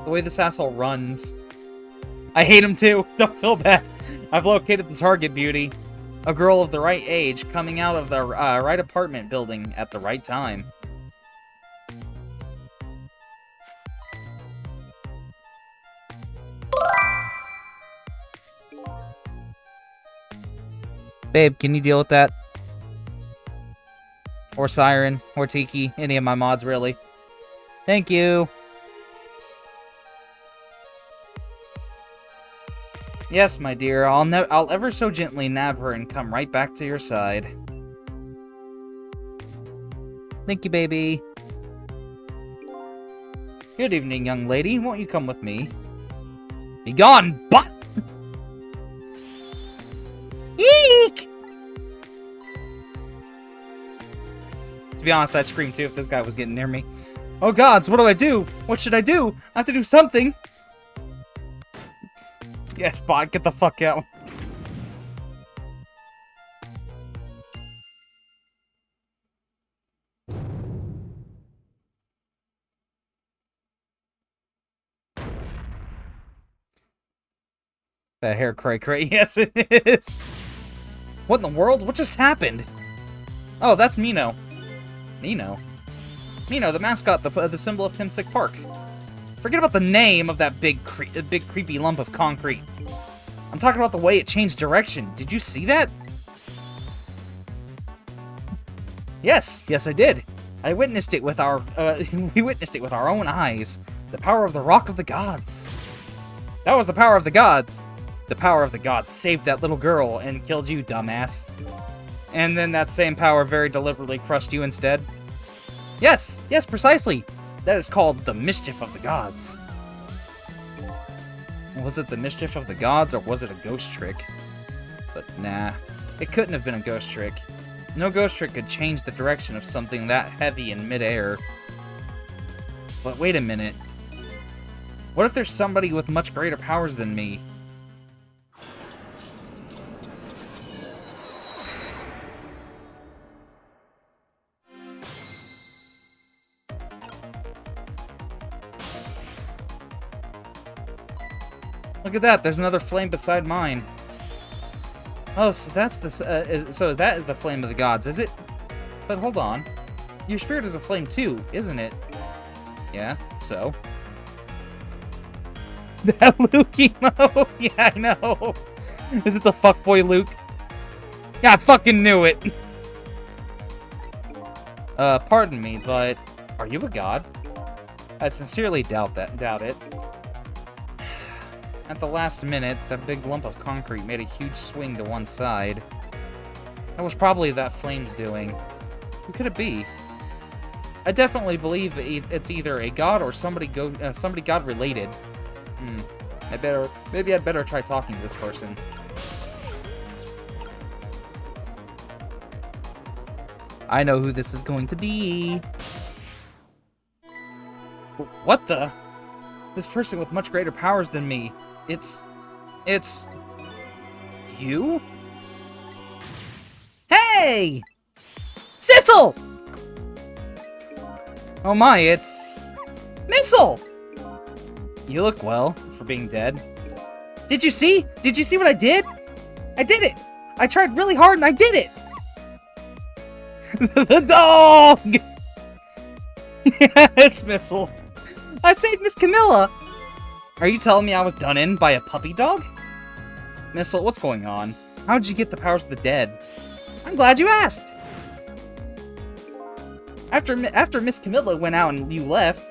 The way this asshole runs. I hate him too. Don't feel bad. I've located the target, beauty. A girl of the right age coming out of the right apartment building at the right time. Babe, can you deal with that? Or Siren, or Tiki, any of my mods, really. Thank you. Yes, my dear, I'll ever so gently nab her and come right back to your side. Thank you, baby. Good evening, young lady. Won't you come with me? Be gone, butt! Eek! To be honest, I'd scream too if this guy was getting near me. Oh gods, what do I do? What should I do? I have to do something! Yes, bot, get the fuck out. The hair cray cray. Yes, it is. What in the world? What just happened? Oh, that's Mino. Mino? Mino, the mascot, the symbol of Timsick Park. Forget about the name of that big creepy lump of concrete. I'm talking about the way it changed direction. Did you see that? Yes, I did. I witnessed it with our, we witnessed it with our own eyes. The power of the Rock of the Gods. That was the power of the gods. The power of the gods saved that little girl and killed you, dumbass. And then that same power very deliberately crushed you instead. Yes, precisely. That is called the mischief of the gods. Was it the mischief of the gods, or was it a ghost trick? But nah, it couldn't have been a ghost trick. No ghost trick could change the direction of something that heavy in midair. But wait a minute. What if there's somebody with much greater powers than me? Look at that, there's another flame beside mine. Oh, so that's the, so that is the flame of the gods, is it? But hold on. Your spirit is a flame too, isn't it? Yeah, so? That Luke emo! Yeah, I know! Is it the fuckboy Luke? Yeah, I fucking knew it! Pardon me, but are you a god? I sincerely doubt it. At the last minute, that big lump of concrete made a huge swing to one side. That was probably that flame's doing. Who could it be? I definitely believe it's either a god or somebody god-related. Maybe I'd better try talking to this person. I know who this is going to be. What the? This person with much greater powers than me. It's you? Hey! Sissel! Oh my, it's Missile! You look well for being dead. Did you see? Did you see what I did? I did it! I tried really hard and I did it! The dog! Yeah, it's Missile. I saved Miss Camilla! Are you telling me I was done in by a puppy dog? Missile, what's going on? How did you get the powers of the dead? I'm glad you asked! After Miss Camilla went out and you left...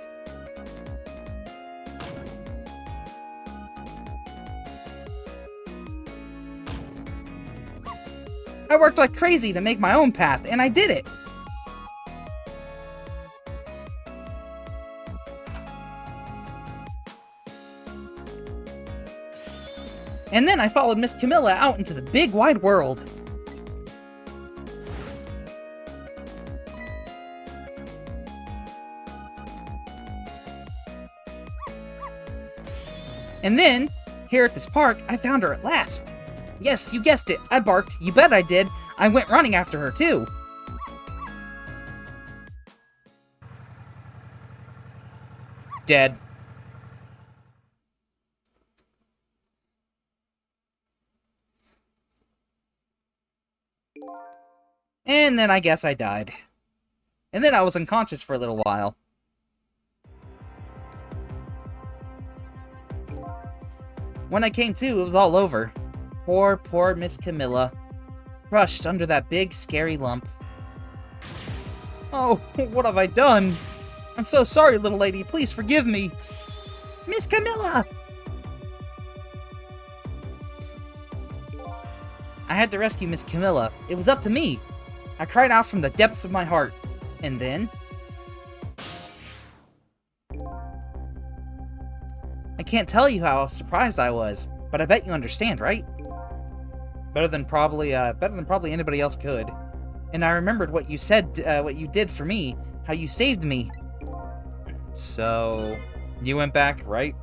I worked like crazy to make my own path, and I did it! And then I followed Miss Camilla out into the big wide world. And then, here at this park, I found her at last. Yes, you guessed it, I barked. You bet I did. I went running after her, too. Dead. And then I guess I died. And then I was unconscious for a little while. When I came to, it was all over. Poor Miss Camilla. Crushed under that big, scary lump. Oh, what have I done? I'm so sorry, little lady. Please forgive me. Miss Camilla! I had to rescue Miss Camilla. It was up to me. I cried out from the depths of my heart. And then... I can't tell you how surprised I was, but I bet you understand, right? Better than probably anybody else could. And I remembered what you said, what you did for me, how you saved me. So, you went back, right?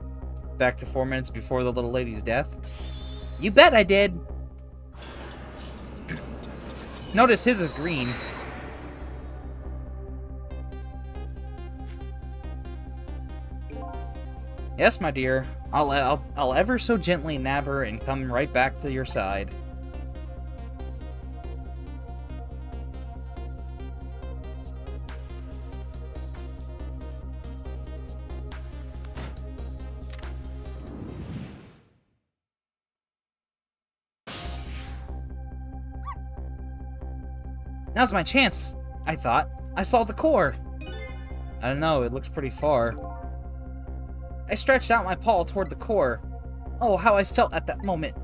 Back to 4 minutes before the little lady's death? You bet I did! Notice his is green. Yes, my dear. I'll ever so gently nab her and come right back to your side. Now's my chance, I thought. I saw the core. I don't know, it looks pretty far. I stretched out my paw toward the core. Oh, how I felt at that moment.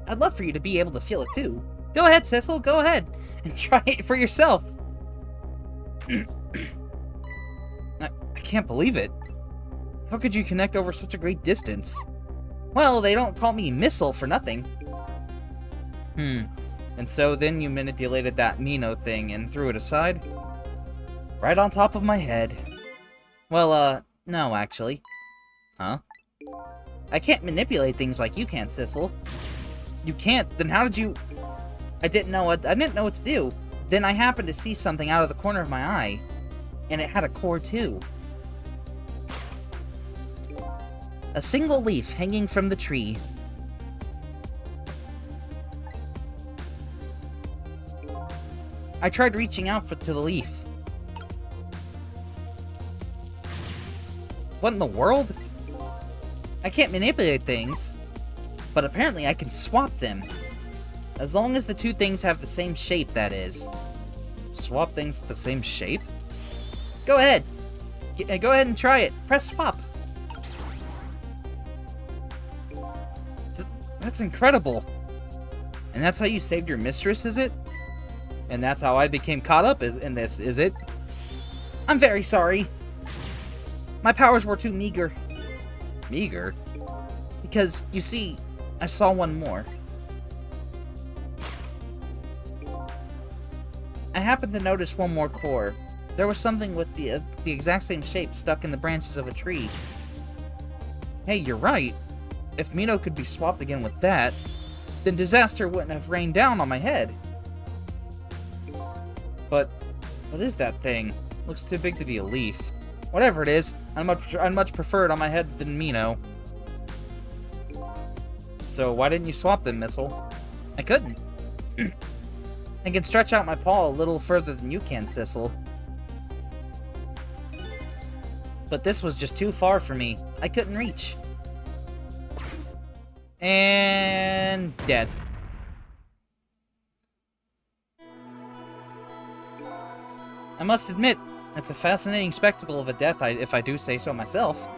I'd love for you to be able to feel it too. Go ahead, Cecil, go ahead. And try it for yourself. I can't believe it. How could you connect over such a great distance? Well, they don't call me Missile for nothing. And so then you manipulated that Mino thing and threw it aside? Right on top of my head. Well, no, actually. Huh? I can't manipulate things like you can, Cecil. You can't? Then how did you... I didn't know what to do. Then I happened to see something out of the corner of my eye. And it had a core, too. A single leaf hanging from the tree. I tried reaching out to the leaf. What in the world? I can't manipulate things, but apparently I can swap them. As long as the two things have the same shape, that is. Swap things with the same shape? Go ahead. Go ahead and try it. Press swap. That's incredible. And that's how you saved your mistress, is it? And that's how I became caught up in this, is it? I'm very sorry. My powers were too meager. Meager? Because, you see, I saw one more. I happened to notice one more core. There was something with the exact same shape stuck in the branches of a tree. Hey, you're right. If Mino could be swapped again with that, then disaster wouldn't have rained down on my head. But, what is that thing? Looks too big to be a leaf. Whatever it is, I'd much prefer it on my head than Mino. So why didn't you swap them, Missile? I couldn't. I can stretch out my paw a little further than you can, Cecil. But this was just too far for me. I couldn't reach. And... dead. I must admit, it's a fascinating spectacle of a death, if I do say so myself.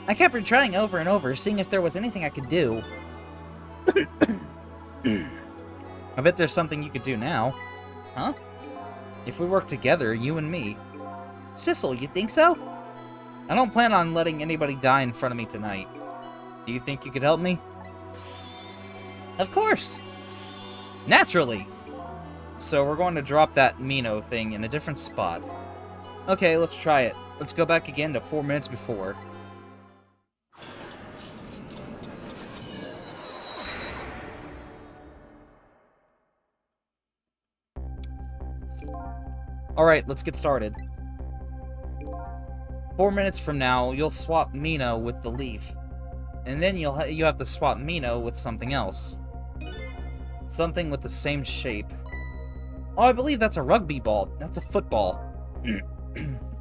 I kept retrying over and over, seeing if there was anything I could do. I bet there's something you could do now. Huh? If we work together, you and me. Cecil, you think so? I don't plan on letting anybody die in front of me tonight. Do you think you could help me? Of course! Naturally! So we're going to drop that Mino thing in a different spot. Okay, let's try it. Let's go back again to 4 minutes before. Alright, let's get started. 4 minutes from now, you'll swap Mino with the leaf. And then you have to swap Mino with something else. Something with the same shape. Oh, I believe that's a rugby ball. That's a football.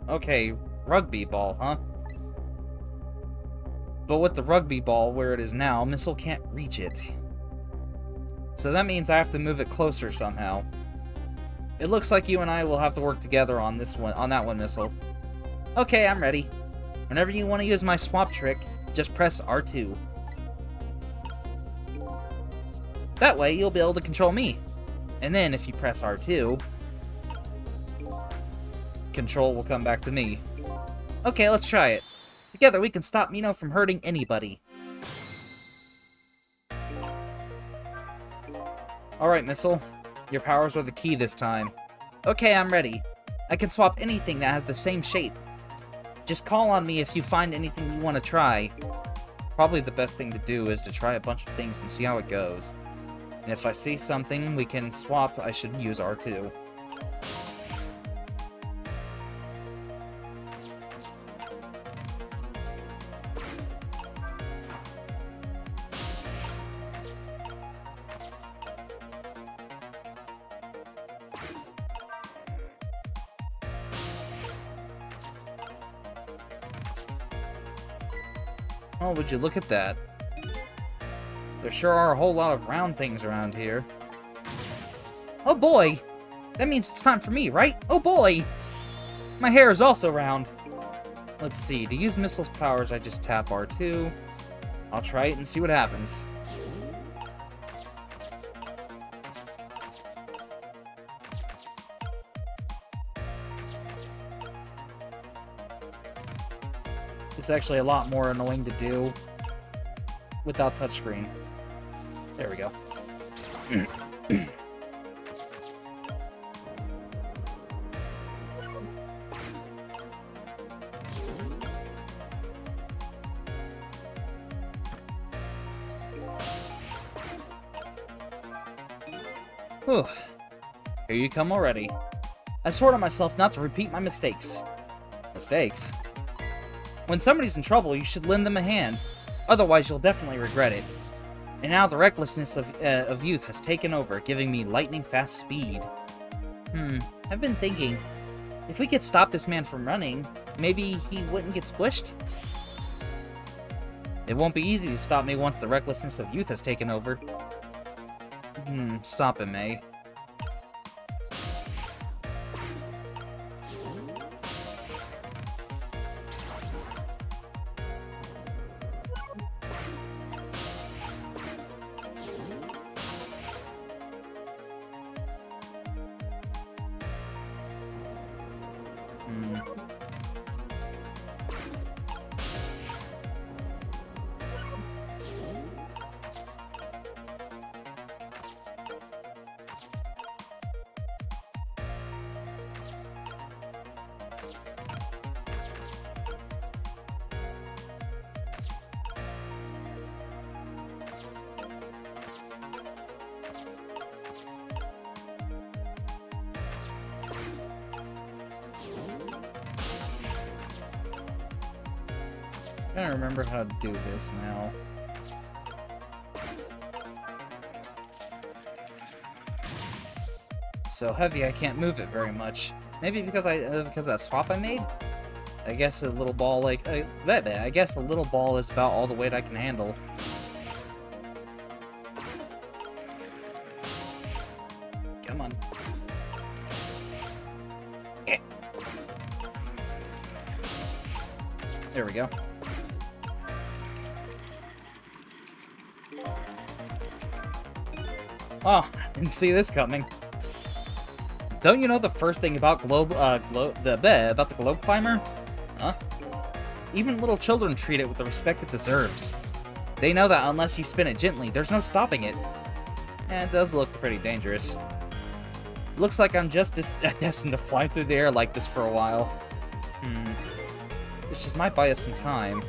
Okay, rugby ball, huh? But with the rugby ball where it is now, Missile can't reach it. So that means I have to move it closer somehow. It looks like you and I will have to work together on this one, on that one, Missile. Okay, I'm ready. Whenever you want to use my swap trick, just press R2. That way, you'll be able to control me. And then, if you press R2, control will come back to me. Okay, let's try it. Together, we can stop Mino from hurting anybody. Alright, Missile. Your powers are the key this time. Okay, I'm ready. I can swap anything that has the same shape. Just call on me if you find anything you want to try. Probably the best thing to do is to try a bunch of things and see how it goes. And if I see something we can swap, I should use R2. Oh, would you look at that? There sure are a whole lot of round things around here. Oh boy! That means it's time for me, right? Oh boy! My hair is also round. Let's see, to use Missile's powers, I just tap R2. I'll try it and see what happens. It's actually a lot more annoying to do without touchscreen. There we go. Whew. Here you come already. I swore to myself not to repeat my mistakes. Mistakes? When somebody's in trouble, you should lend them a hand. Otherwise, you'll definitely regret it. And now the recklessness of youth has taken over, giving me lightning-fast speed. I've been thinking, if we could stop this man from running, maybe he wouldn't get squished? It won't be easy to stop me once the recklessness of youth has taken over. Stop him, eh? I don't remember how to do this now. It's so heavy I can't move it very much. Maybe because because of that swap I made? I guess a little ball like I guess a little ball is about all the weight I can handle. Come on. There we go. Oh, didn't see this coming. Don't you know the first thing about about the globe climber? Huh? Even little children treat it with the respect it deserves. They know that unless you spin it gently, there's no stopping it. And it does look pretty dangerous. Looks like I'm just destined to fly through the air like this for a while. This just might buy us some time.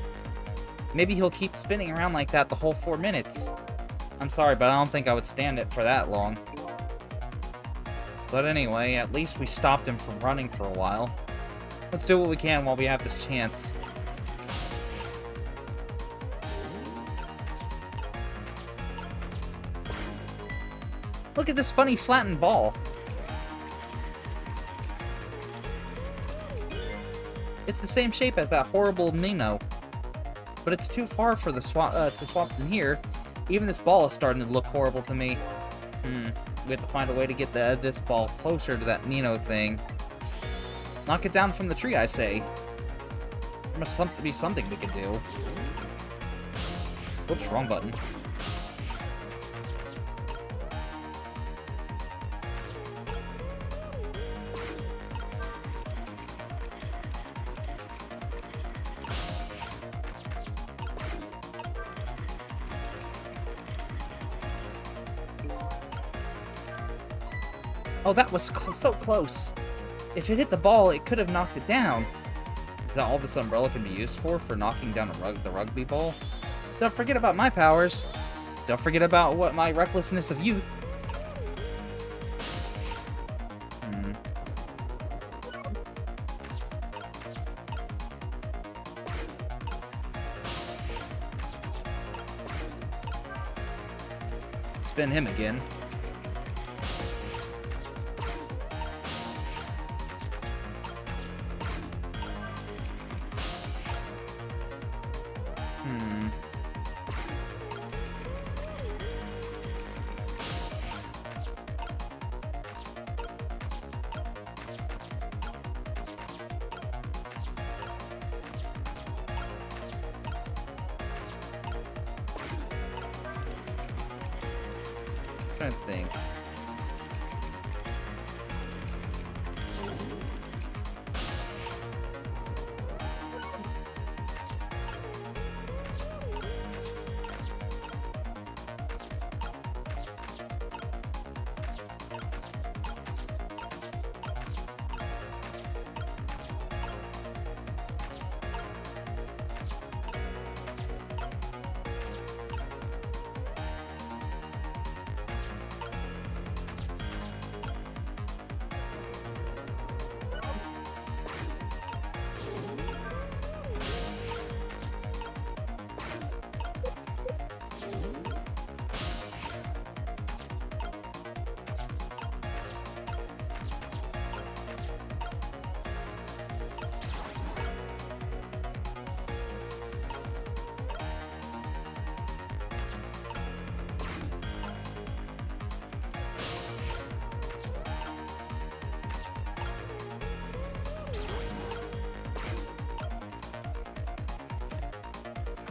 Maybe he'll keep spinning around like that the whole 4 minutes. I'm sorry, but I don't think I would stand it for that long. But anyway, at least we stopped him from running for a while. Let's do what we can while we have this chance. Look at this funny flattened ball. It's the same shape as that horrible Mino. But it's too far for the to swap from here. Even this ball is starting to look horrible to me. We have to find a way to get this ball closer to that Mino thing. Knock it down from the tree, I say. There must be something we can do. Oops, wrong button. Oh, that was so close. If it hit the ball, it could have knocked it down. Is that all this umbrella can be used for knocking down the rugby ball? Don't forget about my powers. Don't forget about what my recklessness of youth. Spin him again. trying to think.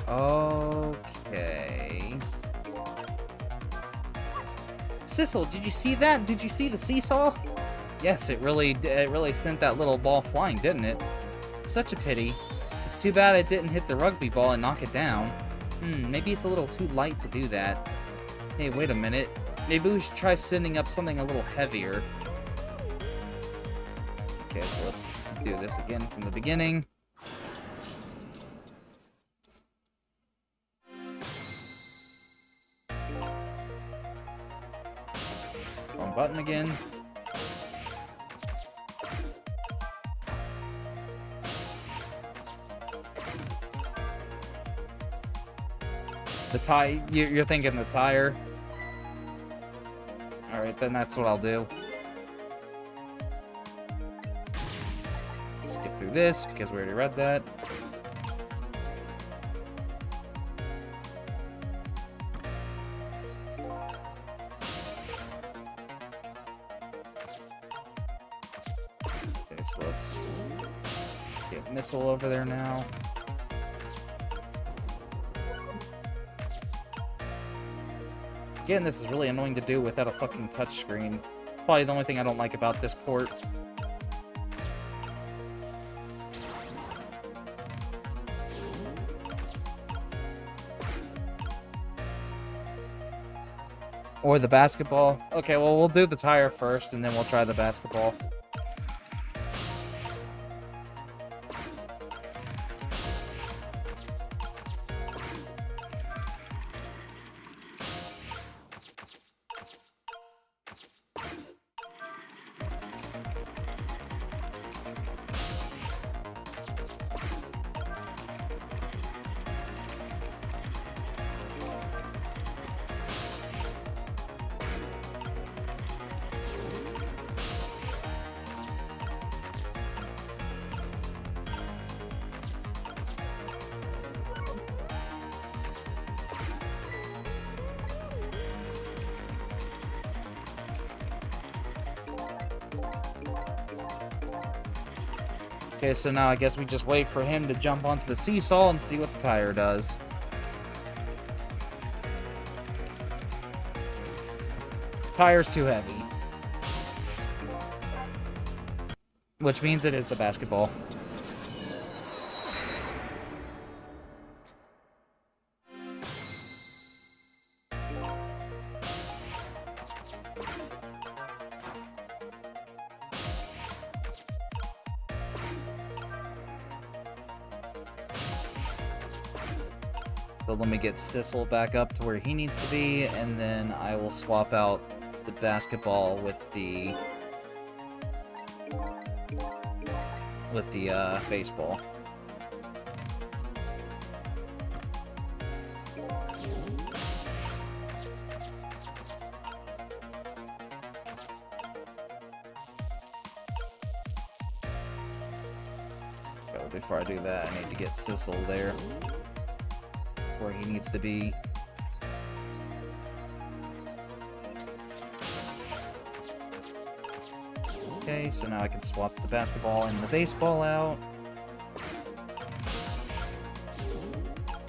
Okay. Sissel, did you see that? Did you see the seesaw? Yes, it really sent that little ball flying, didn't it? Such a pity. It's too bad it didn't hit the rugby ball and knock it down. Maybe it's a little too light to do that. Hey, wait a minute. Maybe we should try sending up something a little heavier. Okay, so let's do this again from the beginning. Wrong button again. The tie, you're thinking the tire? Alright, then that's what I'll do. Skip through this, because we already read that. Okay, so let's get Missile over there now. Again, this is really annoying to do without a fucking touchscreen. It's probably the only thing I don't like about this port. Or the basketball. Okay, well, we'll do the tire first, and then we'll try the basketball. Okay, so now I guess we just wait for him to jump onto the seesaw and see what the tire does. Tire's too heavy. Which means it is the basketball. So let me get Sissel back up to where he needs to be, and then I will swap out the basketball with the baseball. Well, before I do that, I need to get Sissel there, where he needs to be. Okay, so now I can swap the basketball and the baseball out.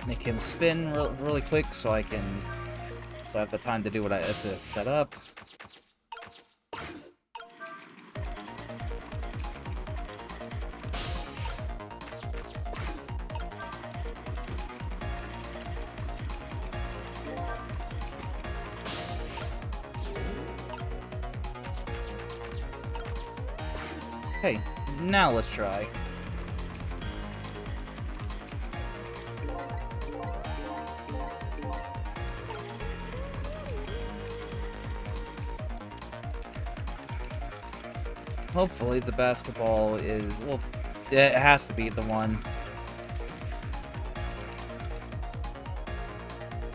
Make him spin really quick so I can so I have the time to do what I have to set up. Hey, now let's try. Hopefully the basketball is, well, it has to be the one.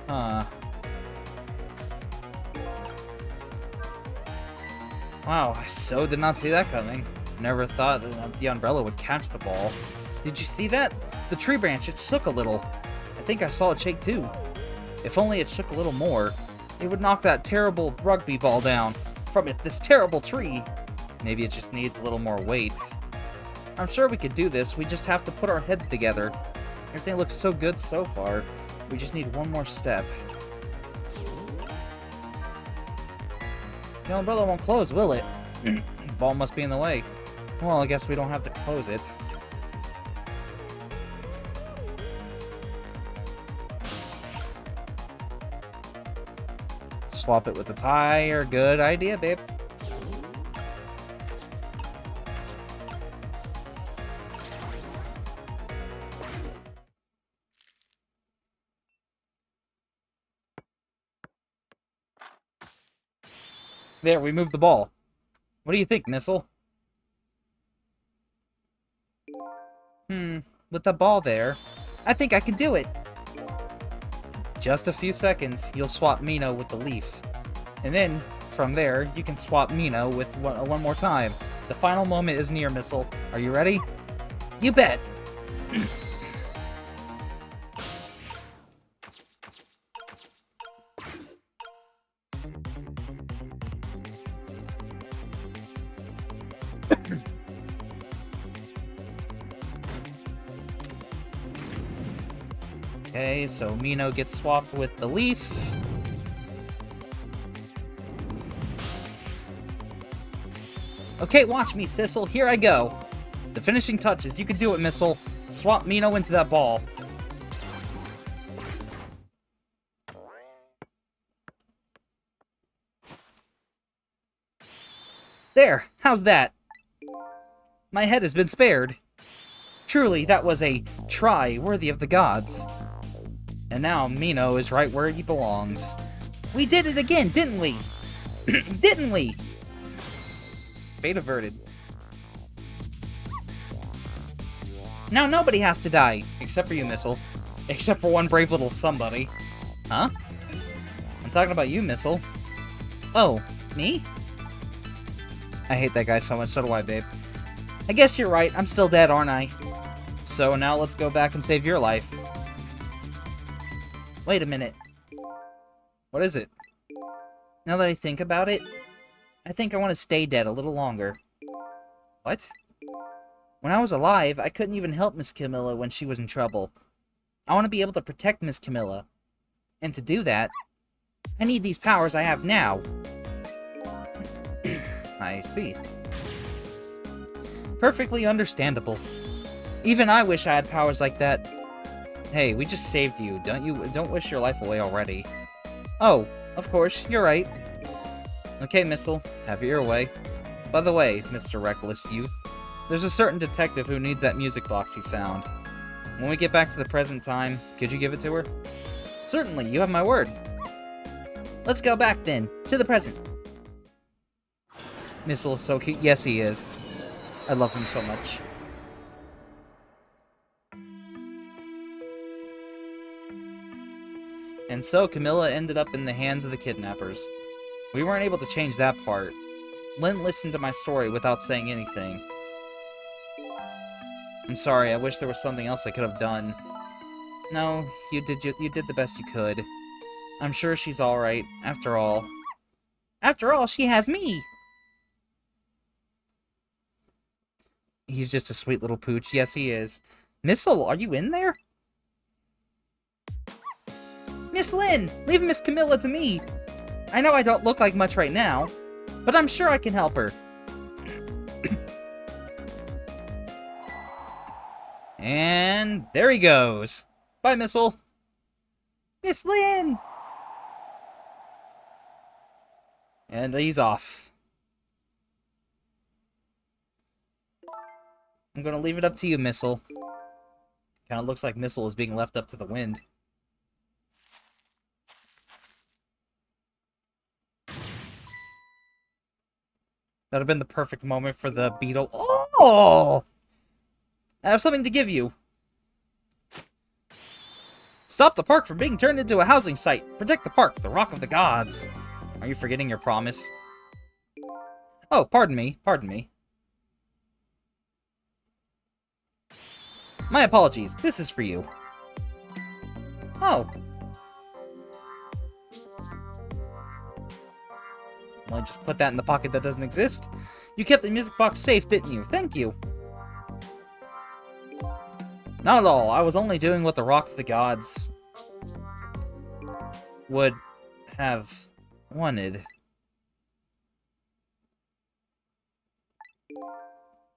Huh. Wow, I so did not see that coming. Never thought that the umbrella would catch the ball. Did you see that? The tree branch, it shook a little. I think I saw it shake too. If only it shook a little more, it would knock that terrible rugby ball down from this terrible tree. Maybe it just needs a little more weight. I'm sure we could do this, we just have to put our heads together. Everything looks so good so far. We just need one more step. The umbrella won't close, will it? The ball must be in the way. Well, I guess we don't have to close it. Swap it with the tire. Good idea, babe. There, we moved the ball. What do you think, Missile? With the ball there, I think I can do it. Just a few seconds, you'll swap Mino with the leaf. And then, from there, you can swap Mino with one more time. The final moment is near, Missile. Are you ready? You bet! Okay, so Mino gets swapped with the leaf. Okay, watch me, Sissel. Here I go. The finishing touches. You can do it, Missile. Swap Mino into that ball. There! How's that? My head has been spared. Truly, that was a try worthy of the gods. And now Mino is right where he belongs. We did it again, didn't we? Didn't we? Fate averted. Now nobody has to die, except for you, Missile. Except for one brave little somebody. Huh? I'm talking about you, Missile. Oh, me? I hate that guy so much, so do I, babe. I guess you're right, I'm still dead, aren't I? So now let's go back and save your life. Wait a minute. What is it? Now that I think about it, I think I want to stay dead a little longer. What? When I was alive, I couldn't even help Miss Camilla when she was in trouble. I want to be able to protect Miss Camilla. And to do that, I need these powers I have now. I see. Perfectly understandable. Even I wish I had powers like that. Hey, we just saved you. Don't wish your life away already. Oh, of course, you're right. Okay, Missile, have your way. By the way, Mr. Reckless Youth, there's a certain detective who needs that music box you found. When we get back to the present time, could you give it to her? Certainly, you have my word. Let's go back then, to the present. Missile is so cute. Yes, he is. I love him so much. And so Camilla ended up in the hands of the kidnappers. We weren't able to change that part. Lynn listened to my story without saying anything. I'm sorry, I wish there was something else I could have done. No, you did the best you could. I'm sure she's alright, after all. After all, she has me! He's just a sweet little pooch. Yes, he is. Missile, are you in there? Miss Lynn! Leave Miss Camilla to me! I know I don't look like much right now, but I'm sure I can help her. And there he goes. Bye, Missile. Miss Lynn! And he's off. I'm gonna leave it up to you, Missile. Kinda looks like Missile is being left up to the wind. That would have been the perfect moment for the beetle. Oh! I have something to give you. Stop the park from being turned into a housing site. Protect the park, the Rock of the Gods. Are you forgetting your promise? Oh, pardon me. Pardon me. My apologies. This is for you. Oh. Well, I just put that in the pocket that doesn't exist. You kept the music box safe, didn't you? Thank you. Not at all. I was only doing what the Rock of the Gods would have wanted.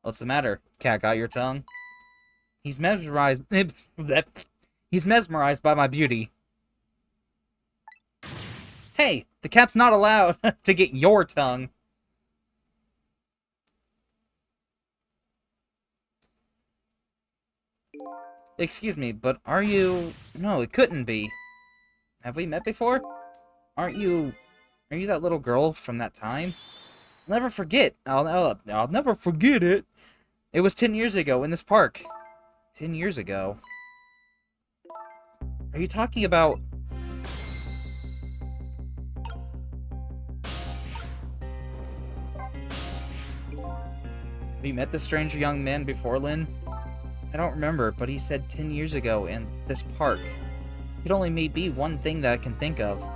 What's the matter? Cat got your tongue? He's mesmerized. He's mesmerized by my beauty. Hey, the cat's not allowed to get your tongue. Excuse me, but are you... No, it couldn't be. Have we met before? Aren't you... Are you that little girl from that time? I'll never forget. I'll never forget it. It was 10 years ago in this park. 10 years ago. Are you talking about... Have you met this strange young man before, Lynn? I don't remember, but he said 10 years ago in this park. It only may be one thing that I can think of.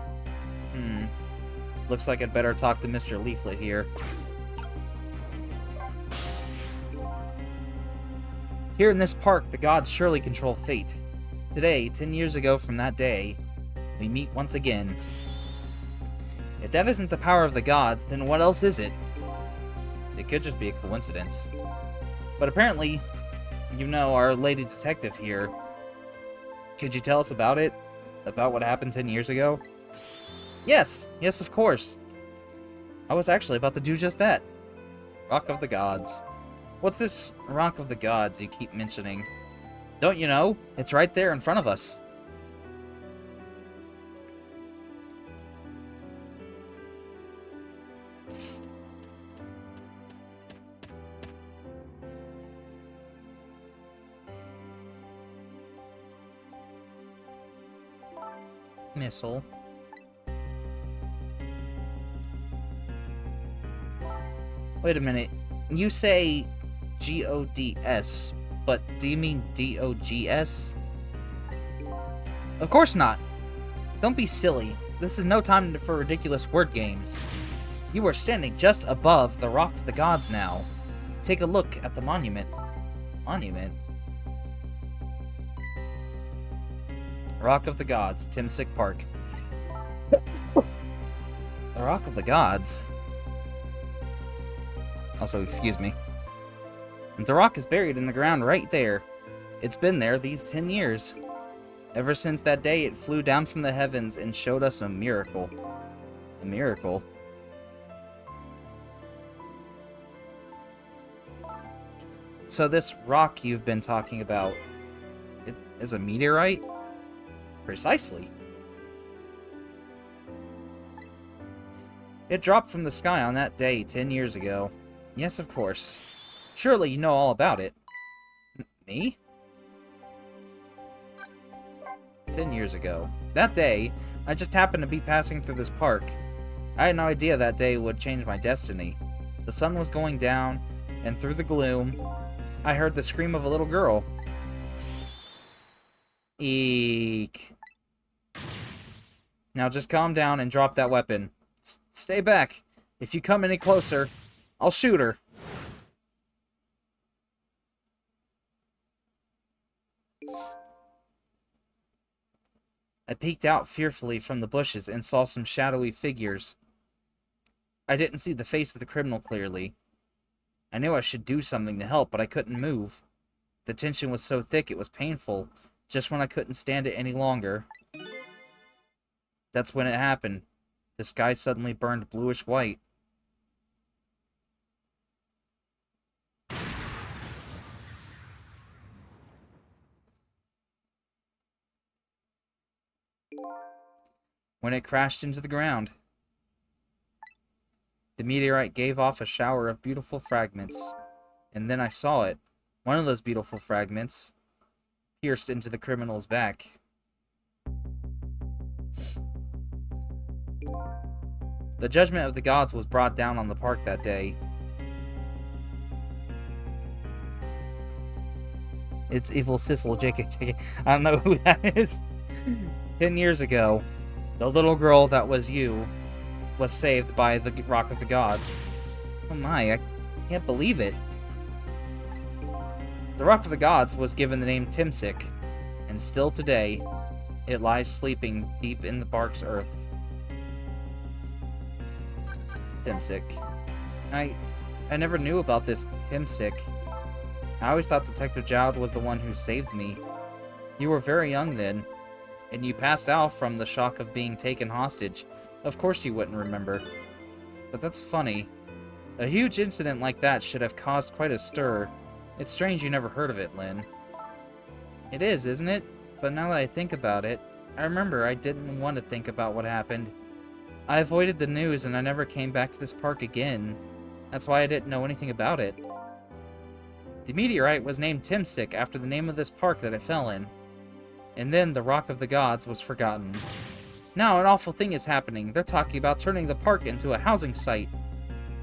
Looks like I'd better talk to Mr. Leaflet here. Here in this park, the gods surely control fate. Today, 10 years ago from that day, we meet once again. If that isn't the power of the gods, then what else is it? It could just be a coincidence. But apparently, you know our lady detective here. Could you tell us about it? About what happened 10 years ago? Yes, of course. I was actually about to do just that. Rock of the Gods. What's this Rock of the Gods you keep mentioning? Don't you know? It's right there in front of us. Missile. Wait a minute. You say G-O-D-S, but do you mean D-O-G-S? Of course not. Don't be silly. This is no time for ridiculous word games. You are standing just above the Rock of the Gods now. Take a look at the monument. Monument? Rock of the Gods, Timsick Park. The Rock of the Gods? Also, excuse me. The rock is buried in the ground right there. It's been there these 10 years. Ever since that day, it flew down from the heavens and showed us a miracle. A miracle? So this rock you've been talking about, it is a meteorite? Precisely. It dropped from the sky on that day 10 years ago. Yes, of course. Surely you know all about it. Me? 10 years ago. That day, I just happened to be passing through this park. I had no idea that day would change my destiny. The sun was going down, and through the gloom, I heard the scream of a little girl. Eek. Now just calm down and drop that weapon. Stay back. If you come any closer, I'll shoot her. I peeked out fearfully from the bushes and saw some shadowy figures. I didn't see the face of the criminal clearly. I knew I should do something to help, but I couldn't move. The tension was so thick it was painful, just when I couldn't stand it any longer. That's when it happened. The sky suddenly burned bluish-white. When it crashed into the ground. The meteorite gave off a shower of beautiful fragments, and then I saw it. One of those beautiful fragments pierced into the criminal's back. The judgment of the gods was brought down on the park that day. It's Evil Sissel, JK. I don't know who that is. 10 years ago, the little girl that was you was saved by the Rock of the Gods. Oh my, I can't believe it. The Rock of the Gods was given the name Timsik, and still today, it lies sleeping deep in the park's earth. Timsik. I never knew about this Timsik. I always thought Detective Jowd was the one who saved me. You were very young then, and you passed out from the shock of being taken hostage. Of course you wouldn't remember. But that's funny. A huge incident like that should have caused quite a stir. It's strange you never heard of it, Lynn. It is, isn't it? But now that I think about it, I remember I didn't want to think about what happened. I avoided the news and I never came back to this park again. That's why I didn't know anything about it. The meteorite was named Timsik after the name of this park that it fell in. And then the Rock of the Gods was forgotten. Now an awful thing is happening. They're talking about turning the park into a housing site.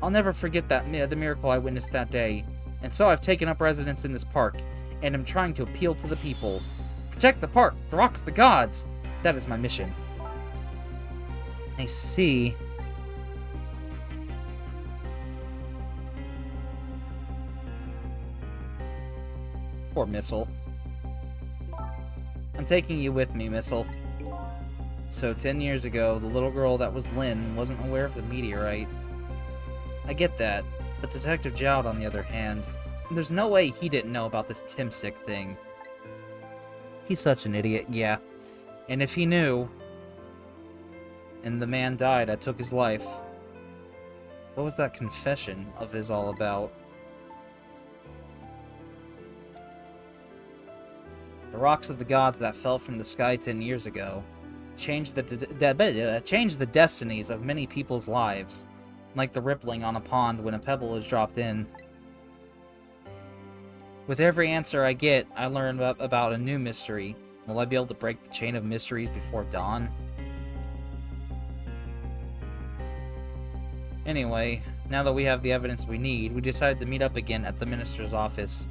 I'll never forget the miracle I witnessed that day. And so I've taken up residence in this park, and am trying to appeal to the people. Protect the park, the Rock of the Gods! That is my mission. I see. Poor Missile. I'm taking you with me, Missile. So 10 years ago, the little girl that was Lynn wasn't aware of the meteorite. I get that, but Detective Jowd, on the other hand, there's no way he didn't know about this Timsik thing. He's such an idiot, yeah. And if he knew, and the man died, I took his life, what was that confession of his all about? The rocks of the gods that fell from the sky 10 years ago changed the destinies of many people's lives, like the rippling on a pond when a pebble is dropped in. With every answer I get, I learn about a new mystery. Will I be able to break the chain of mysteries before dawn? Anyway, now that we have the evidence we need, we decided to meet up again at the minister's office.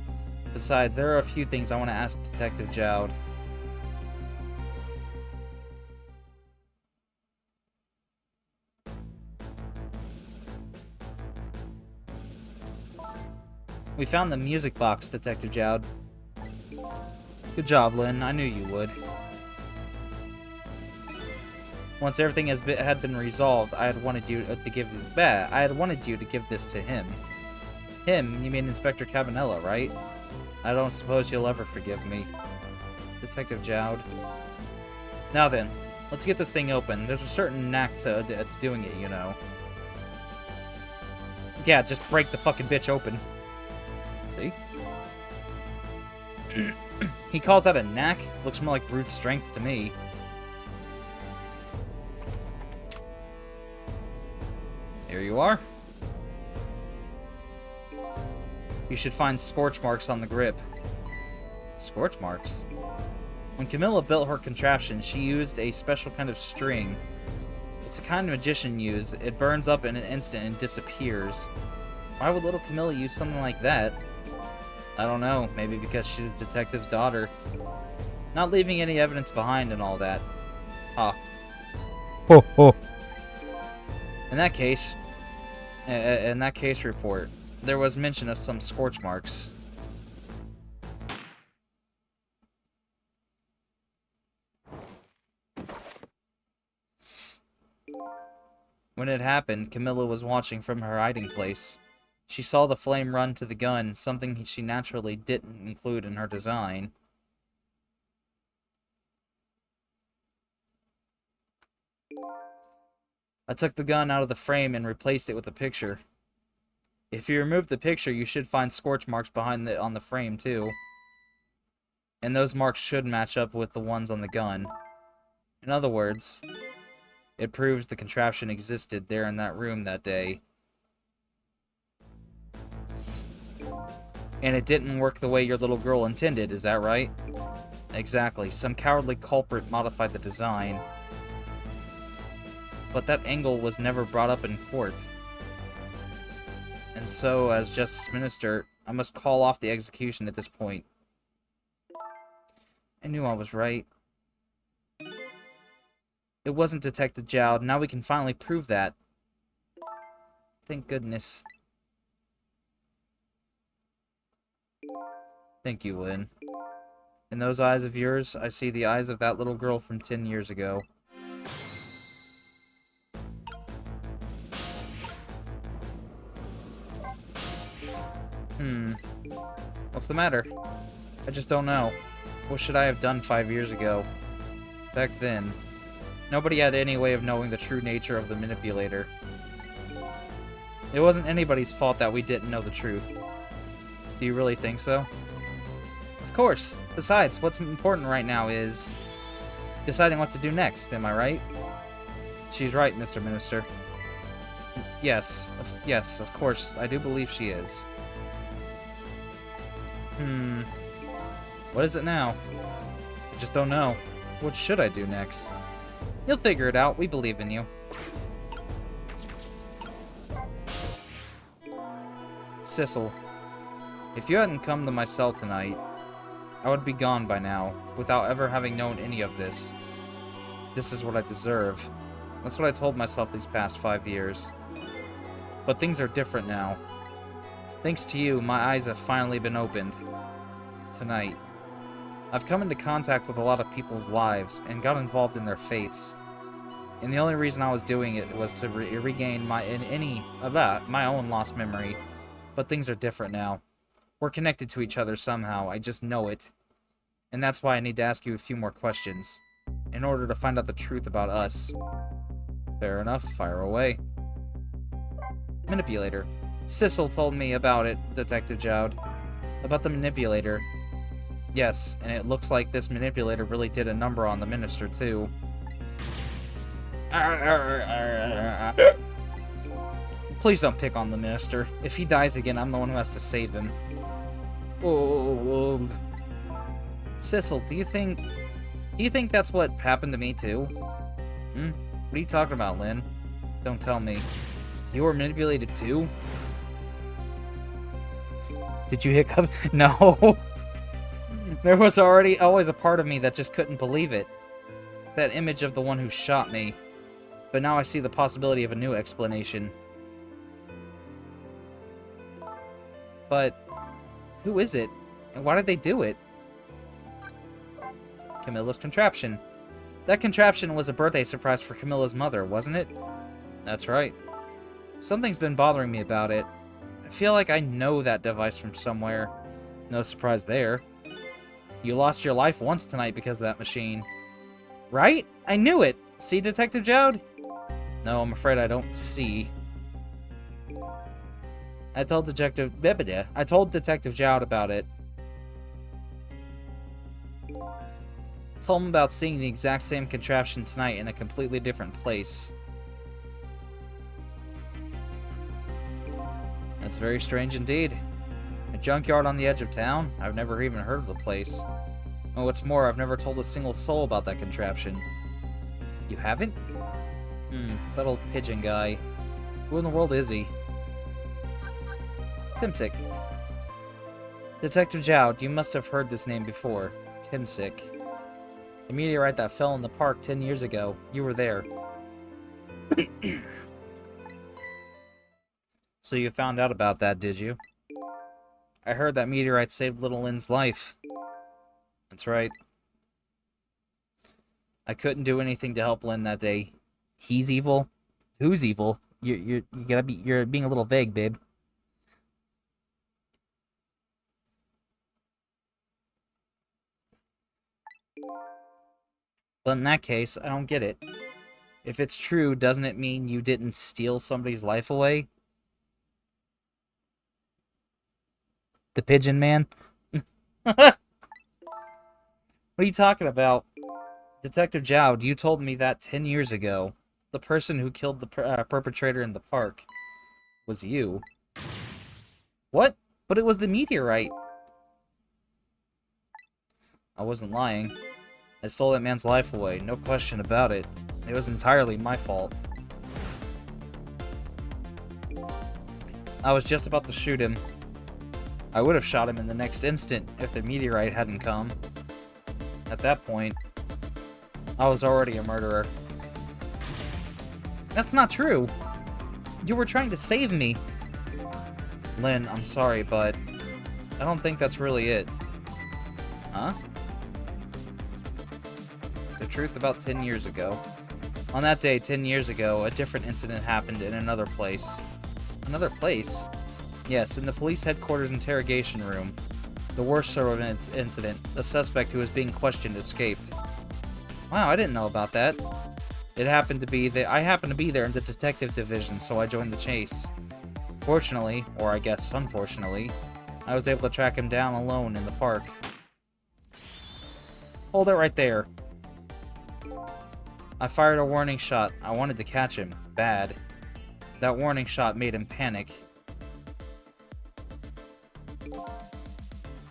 Besides, there are a few things I want to ask Detective Jowd. We found the music box, Detective Jowd. Good job, Lynn. I knew you would. Once everything had been resolved, I had wanted you to give this to him. Him? You mean Inspector Cabanela, right? I don't suppose you'll ever forgive me. Detective Jowd. Now then, let's get this thing open. There's a certain knack to doing it, you know. Yeah, just break the fucking bitch open. See? He calls that a knack? Looks more like brute strength to me. Here you are. You should find scorch marks on the grip. Scorch marks? When Camilla built her contraption, she used a special kind of string. It's a kind magician use. It burns up in an instant and disappears. Why would little Camilla use something like that? I don't know. Maybe because she's a detective's daughter. Not leaving any evidence behind and all that. Ah. Ho ho. In that case report, there was mention of some scorch marks. When it happened, Camilla was watching from her hiding place. She saw the flame run to the gun, something she naturally didn't include in her design. I took the gun out of the frame and replaced it with a picture. If you remove the picture, you should find scorch marks on the frame, too. And those marks should match up with the ones on the gun. In other words, it proves the contraption existed there in that room that day. And it didn't work the way your little girl intended, is that right? Exactly. Some cowardly culprit modified the design. But that angle was never brought up in court. And so, as Justice Minister, I must call off the execution at this point. I knew I was right. It wasn't Detective Jowd. Now we can finally prove that. Thank goodness. Thank you, Lynn. In those eyes of yours, I see the eyes of that little girl from 10 years ago. What's the matter? I just don't know. What should I have done 5 years ago? Back then, nobody had any way of knowing the true nature of the manipulator. It wasn't anybody's fault that we didn't know the truth. Do you really think so? Of course. Besides, what's important right now is deciding what to do next, am I right? She's right, Mr. Minister. Yes, of course, I do believe she is. What is it now? I just don't know. What should I do next? You'll figure it out. We believe in you. Sissel, if you hadn't come to my cell tonight, I would be gone by now, without ever having known any of this. This is what I deserve. That's what I told myself these past 5 years. But things are different now. Thanks to you, my eyes have finally been opened. Tonight. I've come into contact with a lot of people's lives, and got involved in their fates. And the only reason I was doing it was to regain my own lost memory. But things are different now. We're connected to each other somehow, I just know it. And that's why I need to ask you a few more questions, in order to find out the truth about us. Fair enough, fire away. Manipulator. Sissel told me about it, Detective Jowd. About the manipulator. Yes, and it looks like this manipulator really did a number on the minister, too. Please don't pick on the minister. If he dies again, I'm the one who has to save him. Oh. Sissel, do you think that's what happened to me, too? What are you talking about, Lynn? Don't tell me. You were manipulated, too? Did you hiccup? No. There was always a part of me that just couldn't believe it. That image of the one who shot me. But now I see the possibility of a new explanation. But who is it? And why did they do it? Camilla's contraption. That contraption was a birthday surprise for Camilla's mother, wasn't it? That's right. Something's been bothering me about it. I feel like I know that device from somewhere. No surprise there. You lost your life once tonight because of that machine. Right? I knew it! See, Detective Jowd? No, I'm afraid I don't see. I told Detective Jowd about it. Told him about seeing the exact same contraption tonight in a completely different place. That's very strange indeed. A junkyard on the edge of town? I've never even heard of the place. Oh, what's more, I've never told a single soul about that contraption. You haven't? That old pigeon guy. Who in the world is he? Timsic. Detective Jowd, you must have heard this name before. Timsic. The meteorite that fell in the park 10 years ago. You were there. So you found out about that, did you? I heard that meteorite saved little Lynn's life. That's right. I couldn't do anything to help Lynn that day. He's evil? Who's evil? You're being a little vague, babe. But in that case, I don't get it. If it's true, doesn't it mean you didn't steal somebody's life away? The Pigeon Man? What are you talking about? Detective Jowd, you told me that 10 years ago. The person who killed the perpetrator in the park was you. What? But it was the meteorite. I wasn't lying. I stole that man's life away, no question about it. It was entirely my fault. I was just about to shoot him. I would have shot him in the next instant if the meteorite hadn't come. At that point, I was already a murderer. That's not true! You were trying to save me! Lynn, I'm sorry, but I don't think that's really it. Huh? The truth about 10 years ago. On that day, 10 years ago, a different incident happened in another place. Another place? Yes, in the police headquarters interrogation room. The worst sort of incident. The suspect who was being questioned escaped. Wow, I didn't know about that. I happened to be there in the detective division, so I joined the chase. Fortunately, or I guess unfortunately, I was able to track him down alone in the park. Hold it right there. I fired a warning shot. I wanted to catch him. Bad. That warning shot made him panic.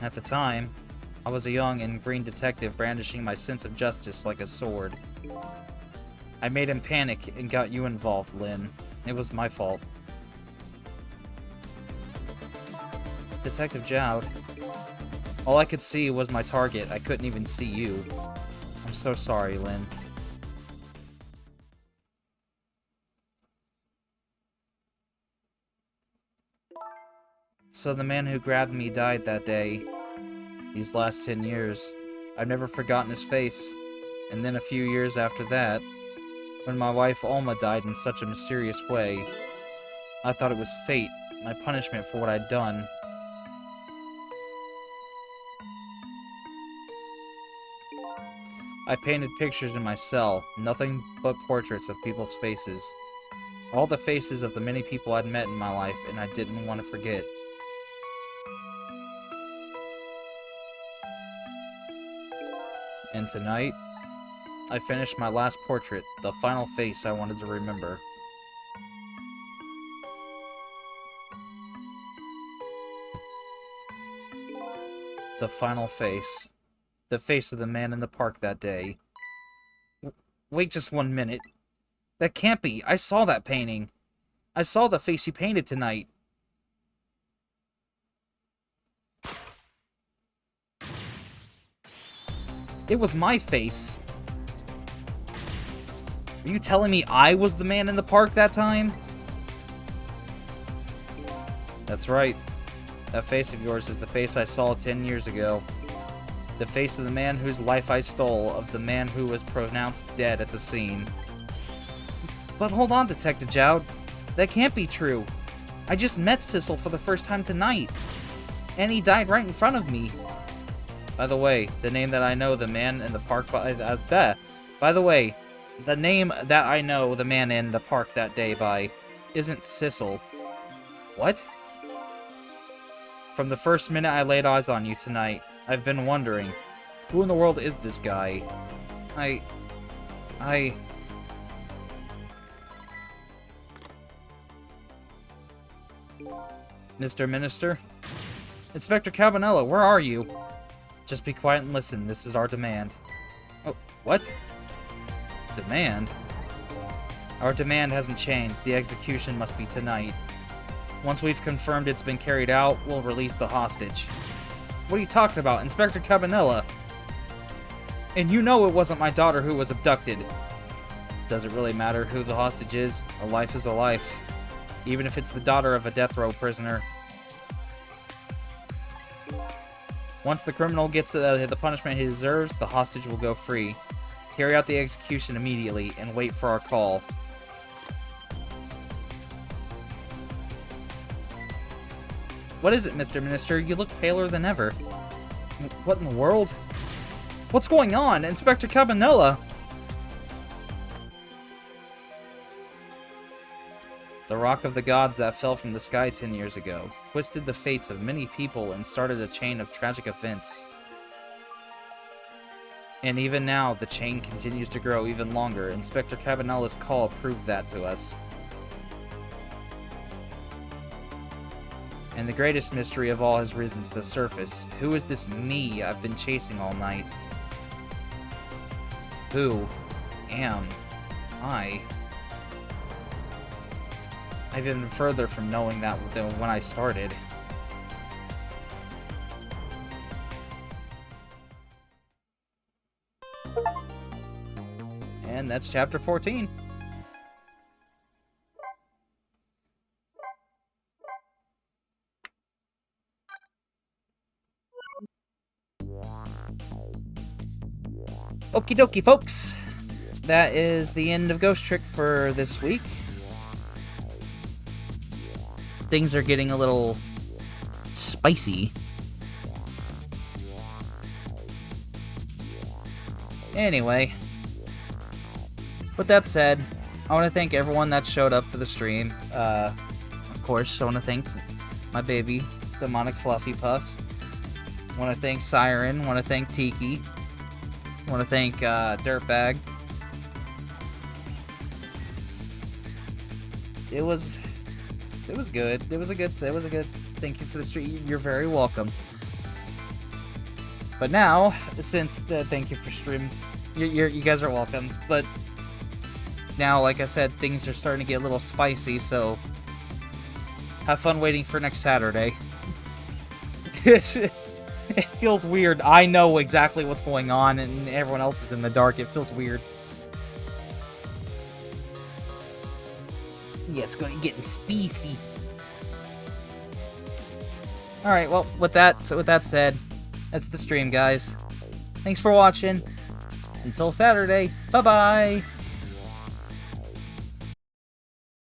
At the time, I was a young and green detective brandishing my sense of justice like a sword. I made him panic and got you involved, Lynn. It was my fault. Detective Jowd. All I could see was my target. I couldn't even see you. I'm so sorry, Lynn. So the man who grabbed me died that day. These last 10 years, I've never forgotten his face. And then a few years after that, when my wife Alma died in such a mysterious way, I thought it was fate, my punishment for what I'd done. I painted pictures in my cell, nothing but portraits of people's faces. All the faces of the many people I'd met in my life, and I didn't want to forget. And tonight, I finished my last portrait, the final face I wanted to remember. The final face. The face of the man in the park that day. Wait just 1 minute. That can't be. I saw that painting. I saw the face you painted tonight. It was my face. Are you telling me I was the man in the park that time? That's right. That face of yours is the face I saw 10 years ago. The face of the man whose life I stole, of the man who was pronounced dead at the scene. But hold on, Detective Jowd. That can't be true. I just met Sissel for the first time tonight. And he died right in front of me. By the way, the name that I know the man in the park by the way, the name that I know the man in the park that day by isn't Sissel. What? From the first minute I laid eyes on you tonight, I've been wondering, who in the world is this guy? Mr. Minister? Inspector Cabanela, where are you? Just be quiet and listen. This is our demand. Oh, what? Demand? Our demand hasn't changed. The execution must be tonight. Once we've confirmed it's been carried out, we'll release the hostage. What are you talking about, Inspector Cabanela? And you know it wasn't my daughter who was abducted. Does it really matter who the hostage is? A life is a life. Even if it's the daughter of a death row prisoner. Once the criminal gets the punishment he deserves, the hostage will go free. Carry out the execution immediately and wait for our call. What is it, Mr. Minister? You look paler than ever. What in the world? What's going on? Inspector Cabanela! The rock of the gods that fell from the sky 10 years ago twisted the fates of many people and started a chain of tragic events. And even now, the chain continues to grow even longer. Inspector Cabanela's call proved that to us. And the greatest mystery of all has risen to the surface. Who is this me I've been chasing all night? Who am I? I've been further from knowing that than when I started. And that's chapter 14. Okie dokie, folks. That is the end of Ghost Trick for this week. Things are getting a little spicy. Anyway, with that said, I want to thank everyone that showed up for the stream. Of course, I want to thank my baby, Demonic Fluffy Puff. I want to thank Siren. I want to thank Tiki. I want to thank Dirtbag. It was good. It was a good thank you for the stream. You're very welcome. But now, since thank you for stream, you guys are welcome. But now, like I said, things are starting to get a little spicy. So have fun waiting for next Saturday. It feels weird. I know exactly what's going on, and everyone else is in the dark. It feels weird. Yeah, it's getting spicy. All right. Well, with that said, that's the stream, guys. Thanks for watching. Until Saturday. Bye-bye.